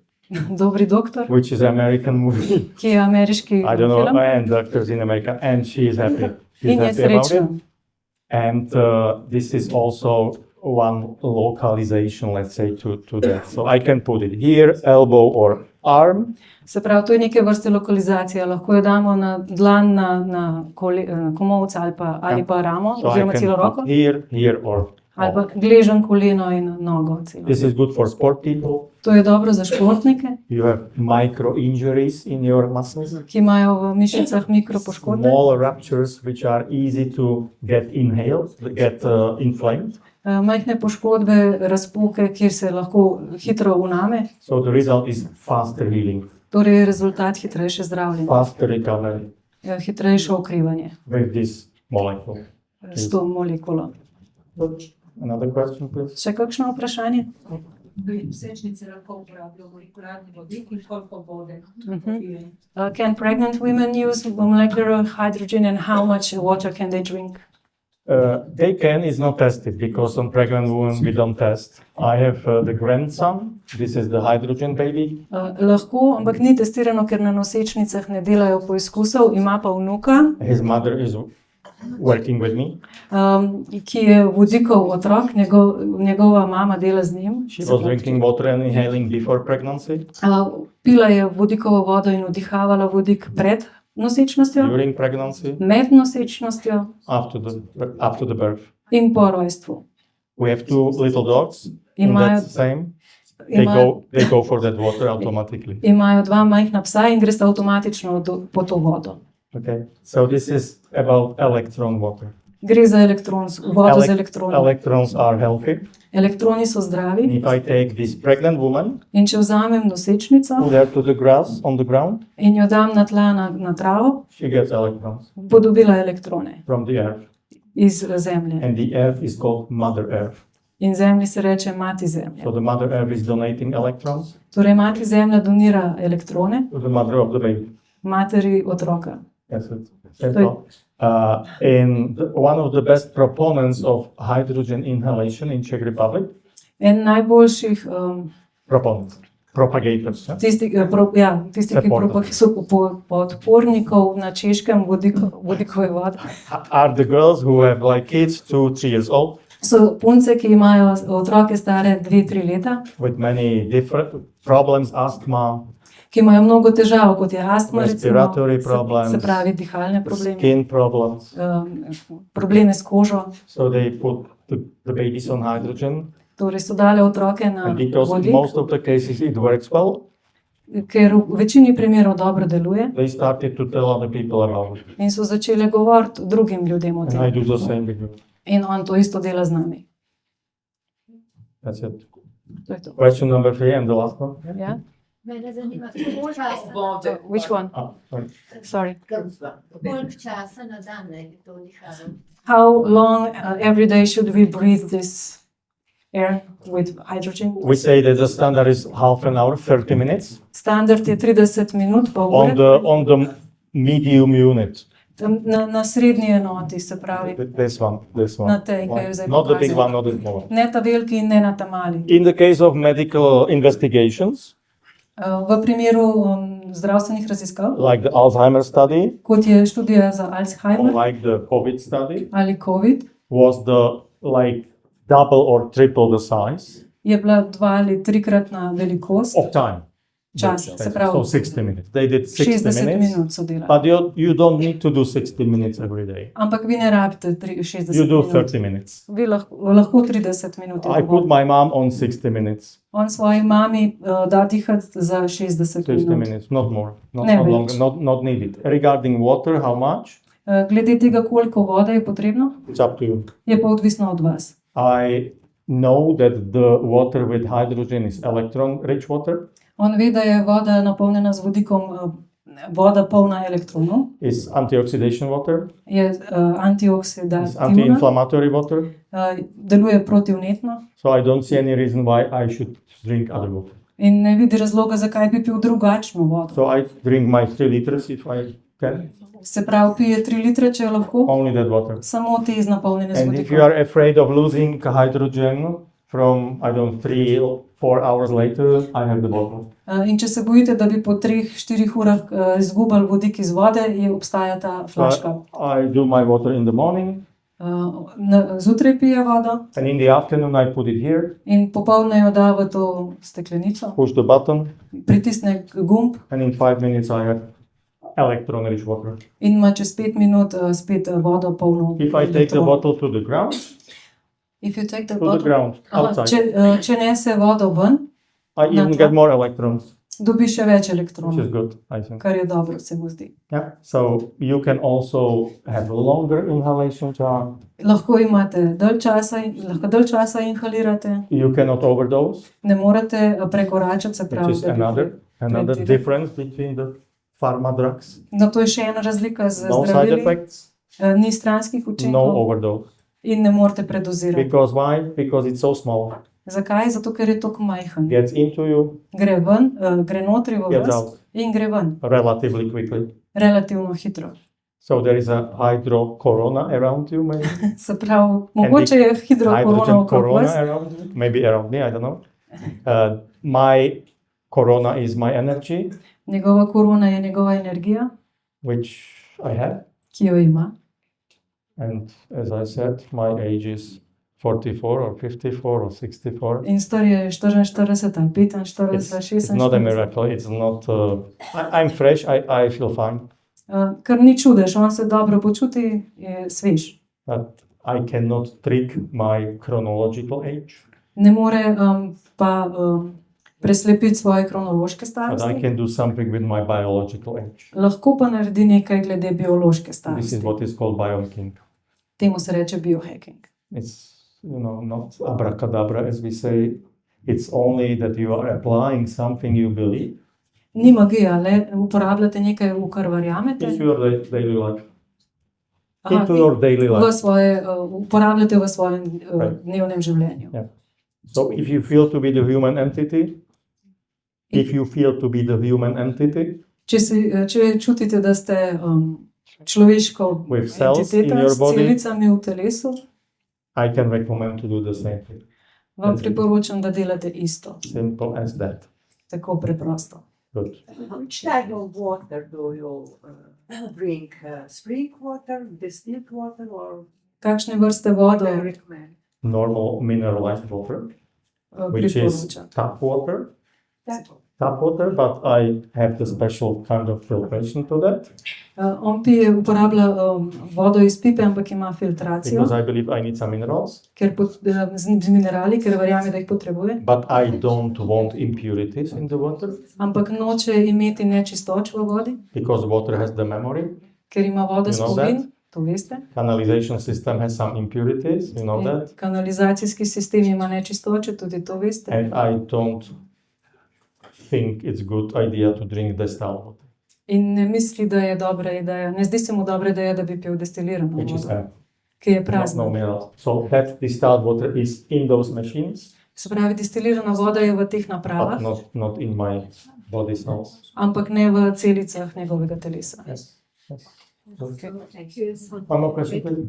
Dobri doktor, which is an American movie. ki je ameriški I don't know, film and doctors in America, and she is happy. She's in je happy about it. srečna. And this is also one localization, let's say, to that. So I can put it here, elbow or arm. Se pravi, to je neke vrste lokalizacija. Lahko jo damo na dlan, na komolca ali pa ramo, So I oziroma celo can roko, put here or ali pa gleženj, koleno in nogo. Celo. This is good for sport people. To je dobro za športnike, You have micro injuries in your muscles, ki imajo v mišicah mikropoškodbe, small ruptures which are easy to get inhaled, get inflamed. majhne poškodbe, razpoke, kjer se lahko hitro uname. So the result is faster healing, Torej je rezultat hitrejše zdravljenje, faster recovery hitrejše okrevanje with this molecule. s to molekulo. Another question, please. Še kakšno vprašanje? Sečnice lahko uporabljajo molekularni vodik in koliko vode. Can pregnant women use molecular hydrogen and how much water can they drink? They can, is not tested because on pregnant women we don't test. I have the grandson. This is the hydrogen baby. Lahko, ampak ni testirano, ker na nosečnicah ne delajo poizkusov. Ima pa vnuka, His mother is working with me. ki je vodikov otrok, njegova mama dela z njim. She was drinking water and inhaling before pregnancy, Pila je vodikovo vodo in vdihavala vodik pred nosečnostjo, during pregnancy, med nosečnostjo after the birth. in po rojstvu. We have two little dogs. And Imajo, that's the same. imajo, They go for that water automatically. imajo dva majhna psa in gresta avtomatično po to vodo. Okay. So this is about electron water. Gre za vodo z Elek- elektroni. Electrons are healthy. Elektroni so zdravi. If I take this pregnant woman, In če vzamem nosečnico put her to the grass on the ground, in jo dam na tla na travo, she gets electrons bo dobila elektrone from the earth. iz zemlje. And the earth is called Mother Earth. In zemlji se reče mati zemlja. So the Mother Earth is donating electrons Torej mati zemlja donira elektrone to the mother of the baby. materi otroka. Yes, that's all. And one of the best proponents of hydrogen inhalation in Czech Republic, En najboljših propagators, yeah? tistih, ki Supporters. so podpornikov na češkem vodikove vode. Are the girls who have like kids 2-3 years old So punce, ki imajo otroke stare 2-3 leta, with many different problems, asthma, ki imajo mnogo težav, kot je astma, Respiratory recimo, problems, se pravi dihalne probleme, skin problems. probleme s kožo. So they put the babies on hydrogen, Torej so dale otroke na and because in vodik, most of the cases it works well, ker v večini primerov dobro deluje they started to tell other people about it. in so začele govoriti drugim ljudem o And I tem. do the same with you. In on to isto dela z nami. That's it. To je to. Question number 3 and the last one. Ja? Mene zanima, koliko časa, Vode. Which one? Sorry. Sorry. koliko časa na dan naj bi to dihalo? How long every day should we breathe this air with hydrogen? We say that the standard is half an hour, 30 minutes Standard je 30 minut, pol on ure. the medium unit. Na srednji enoti, se pravi, This one. na tej, ki jo zdaj Not the big pokazal. one, not the small one. Ne ta veliki in ne na ta mali. In the case of medical investigations, V primeru zdravstvenih raziskav, like the Alzheimer study kot je študija za or Alzheimer like the COVID study, ali COVID, was the like double or triple the size je bila 2 ali 3-kratna velikost of time. časa, se So pravi 60 minutes. They did 60 60 minutes, minut so delali. but you don't need to do 60 minutes every day. Ampak vi ne rabite 60 You do minut. 30 minutes. Vi lahko 30 minut. je I put dovolj. my mom on 60 minutes. On svoji mami da dihati za 60 60 minut. minutes, not more, not, Ne not več. longer, not needed. Regarding water, how much? Glede tega, koliko vode je potrebno, It's up to you. je pa odvisno od vas. I know that the water with hydrogen is electron-rich water. On ve, da je voda napolnjena z vodikom, voda polna elektronov, It's antioxidation water. je It's antioksidativna, anti-inflammatory water. deluje protivnetno So I don't see any reason why I should drink other water. in ne vidi razloga, zakaj bi pil drugačno vodo. So I drink my 3 liters if I can. Se pravi, pije 3 litre, če lahko, Only that water. samo te iz napolnjene z And if vodikom. you are afraid of losing hydrogen from, I don't know, 3 or 4 hours later, I have the bottle. In če se bojite, da bi po 3-4 urah izgubili vodik iz vode, obstaja ta flaška. I do my water in the morning, Zjutraj pije vodo and in the afternoon I put it here, in popoldne jo da v to steklenico, push the button, pritisne gumb and in 5 minutes I have electron-rich water. in ima čez 5 minut spet vodo polno. If I take the elektronov. bottle to the ground, If you take the to the bottle, ground, Aha, outside, če nese vodo ven, I even tla. get more electrons, dobi še več which is elektronov, good, I think. kar je dobro, se mu zdi. Yeah. So you can also have a longer inhalation time. Lahko imate lahko dalj časa inhalirate, You cannot overdose, ne morete prekoračiti, se which pravi. is da bi- another Plenty. difference between the pharma drugs. No, to je še ena razlika z No side zdravili. effects, Ni stranskih no učinkov overdose. in ne morete predozirati. Because why? Because it's so small. Zakaj? Zato, ker je tako majhen. Gets into you, Gre ven, gre notri v gets vas out in gre ven relatively quickly. relativno hitro. So there is a hydro corona around you, maybe Se pravi, mogoče je hidrokorona hydrogen okrog corona vas. around you, maybe around me, I don't know. My corona is my energy, Njegova korona je njegova energija, which I have. ki jo ima. And as I said, my age is 44 or 54 or 64. In star je 44 ali 45, It's not a 46. miracle. It's not. I'm fresh. I feel fine, Kar ni čudež, on se dobro počuti, je svež. but I cannot trick my chronological age. Ne more pa preslepiti svoje kronološke But I starosti, can do something with my biological age. lahko pa naredi nekaj glede biološke This is starosti. what is called biohacking. Temu se reče biohacking. It's, not abracadabra as we say. It's only that you are applying something you believe Ni magija, le uporabljate nekaj, v kar verjamete. into your daily life. Aha, Into your daily v life. svoje, uporabljate v svojem Right. dnevnem življenju. Yeah. So if you feel to be the human entity, Če čutite, da ste človeško With cells in entiteta your s body. celicami v telesu, I can recommend to do the same thing. vam priporočam, da delate isto. Simple as that. Tako preprosto. Good. Which type of water do you drink? Spring water, distilled water, or Kakšne vrste vodo recommend? Normal mineralized water, which is priporočam? tap water, but I have the special kind of filtration to that On uporablja vodo iz pipe, ampak ima filtracijo, because I believe I need some minerals, z minerali, ker verjame, da jih potrebuje. but I don't want impurities in the water Ampak noče imeti nečistoč v vodi, because water has the memory. ker ima voda You know spomin, to veste. Canalization system has some impurities, you know In that. kanalizacijski sistem ima nečistoče, tudi to veste. And I don't think it's good idea to drink distilled water, In ne misli, da je dobra ideja, ne zdi se mu dobra ideja, da bi pil destilirano which is vodo, empty, ki je no prazna. minerals. So that distilled water is in those machines, Se pravi, destilirana voda je v teh but napravah, not in my body cells. ampak ne v celicah njegovega telesa. Yes. Thank you. One more question, please.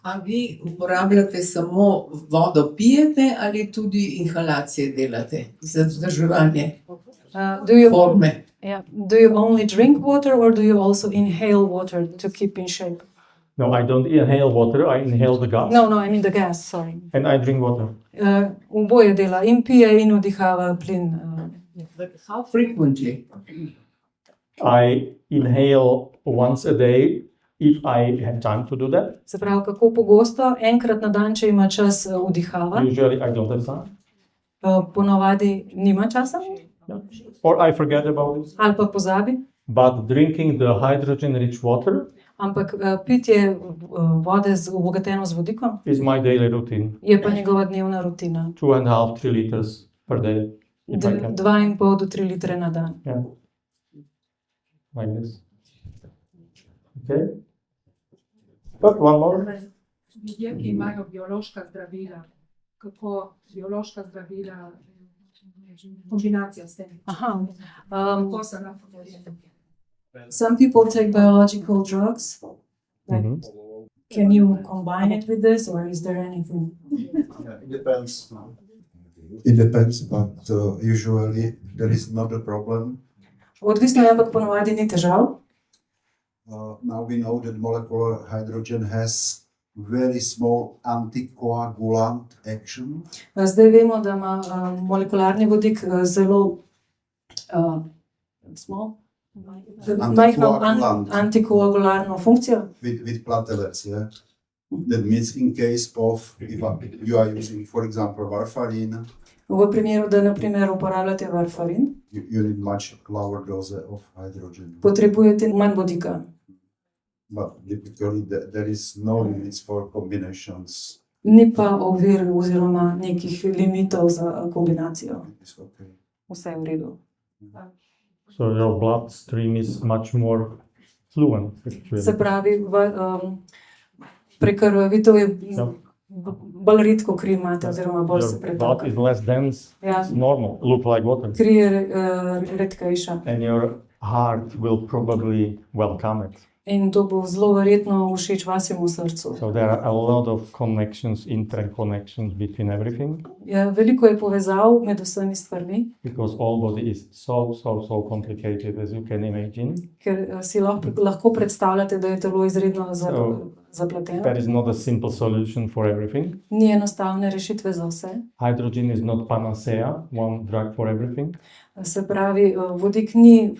A vi uporabljate samo vodo, pijete ali tudi inhalacije delate za vzdrževanje forme? Do you only drink water or do you also inhale water to keep in shape? No, I don't inhale water, I inhale the gas. No, I mean the gas, sorry. And I drink water. Oboje dela, in pije in vdihava plin. How frequently? I inhale once a day if I have time to do that. Se pravi, kako pogosto, enkrat na dan, če ima čas, vdihava, Usually I don't have time. ponavadi nima časa Or I forget about it. ali pa pozabi, But drinking the hydrogen-rich water ampak pitje vode obogateno z vodikom is my daily routine. je pa njegova dnevna rutina. 2.5, 3 liters per day. If I can. 2,5 do 3 litre na dan. Yeah. Like this. Okay. But one more. Ljudje, ki imajo biološka zdravila, kako biološka zdravila, kombinacija s tem. Aha. Kako se lahko Some people take biological drugs. Mhm. Can you combine it with this, or is there anything? It depends. It depends, but usually there is not a problem. Odvisno je, ampak ponovadi ni težav. Now we know that molecular hydrogen has very small anticoagulant action. Zdaj vemo, da ima molekularni vodik zelo majhno antikoagularno funkcijo. With platelets, yeah. That means in case of if you are using, for example, warfarin, V primeru, da na primer uporabljate varfarin, you need much lower dose of hydrogen. potrebujete manj vodika. But typically there is no limits for combinations. Ni pa ovir oziroma nekih limitov za kombinacijo. It's okay. Vse je v redu. So your bloodstream is much more fluent. Actually. Se pravi, prekrvavitev je bolj redko kri imate, oziroma bolj se Your blood pretaka. is less dense. Ja, It's normal. Look like water. kri je redkejša And your heart will probably welcome it. in to bo zelo verjetno všeč vašemu srcu. So there are a lot of connections, interconnections between everything, Veliko je povezav med vsemi stvarmi, because all body is so complicated as you can imagine. ker si lahko predstavljate, da je telo izredno zapleteno. There is not a simple solution for everything. Ni enostavne rešitve za vse. Hydrogen is not panacea, one drug for everything. Se pravi, vodik ni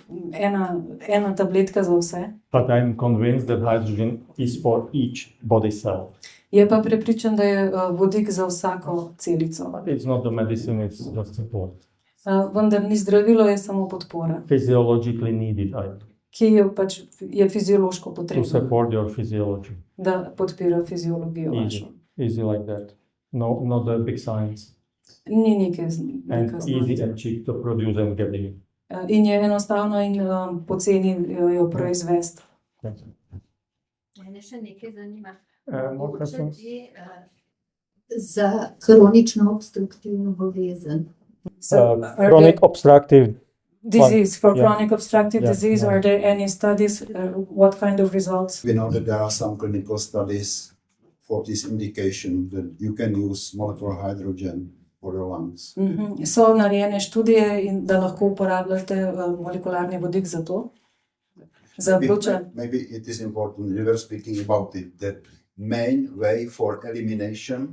ena tabletka za vse. But I'm convinced that hydrogen is for each body cell. Je pa prepričan, da je vodik za vsako celico. But it's not the medicine, it's just support. Vendar ni zdravilo, je samo podpora. Physiologically needed. ki je fiziološko to potrebno, support your physiology. da podpira fiziologijo vašo. Easy like that. No, not a big science. Ni neke And easy and cheap to produce and getting. in je enostavno in poceni jo proizvesti. Mene še nekaj zanima. More Mogoče questions? bi, za kronično obstruktivno bolezen. Chronic obstructive. Disease, for Yeah. chronic obstructive Yeah, disease, yeah. are there any studies? What kind of results? We know that there are some clinical studies for this indication that you can use molecular hydrogen for your lungs. So narejene študije, in da lahko uporabljate molekularni vodik za to? Za pljuča? Maybe it is important, you were speaking about it, that main way for elimination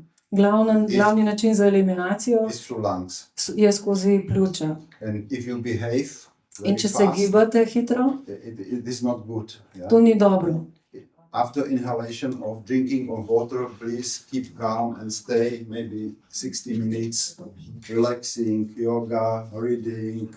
Glavni način za eliminacijo is through lungs. je skozi pljuča. And if you behave In very če se fast, gibate hitro, it is not good. Yeah? to ni dobro. After inhalation of drinking of water, please keep calm and stay maybe 60 minutes relaxing, yoga, reading,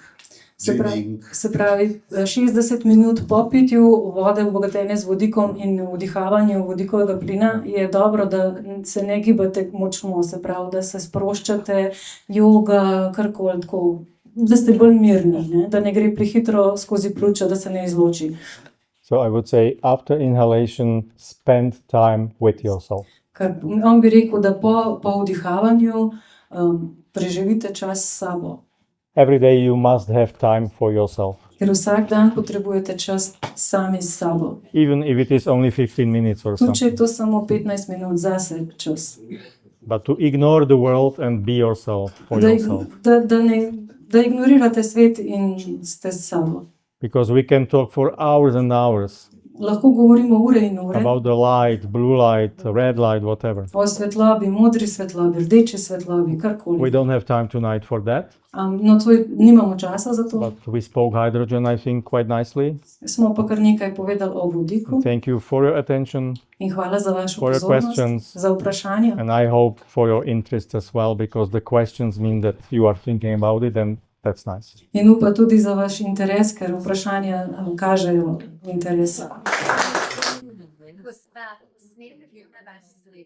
gymming. Se pravi, 60 minut po pitju vode obogatene z vodikom in vdihavanju vodikovega plina je dobro, da se ne gibate močno, se pravi, da se sproščate, joga, karkoli tako, da ste bolj mirni, ne? Da ne gre prehitro skozi pljuča, da se ne izloči. So I would say after inhalation, spend time with yourself. Ker on bi rekel, da po vdihavanju preživite čas s sabo. Every day you must have time for yourself. Ker vsak dan potrebujete čas sami s sabo. Even if it is only 15 minutes or Tudi če je something. to samo 15 minut zase čas. But to ignore the world and be yourself for yourself. Da ignorirate svet in ste s sabo. Because we can talk for hours and hours Lahko govorimo ure in ure about the light, blue light, red light, whatever. o svetlobi, modri svetlobi, rdeči svetlobi, We karkoli. don't have time tonight for that, No, nimamo časa za to. but we spoke hydrogen, I think, quite nicely. Smo pa kar nekaj povedali o vodiku Thank you for your attention in hvala za vašo For your pozornost, questions. za vprašanja. and I hope for your interest as well, because the questions mean that you are thinking about it and that's nice. In upa tudi za vaš interes, ker vprašanja kažejo interes. Gospa, smete na vaši strani.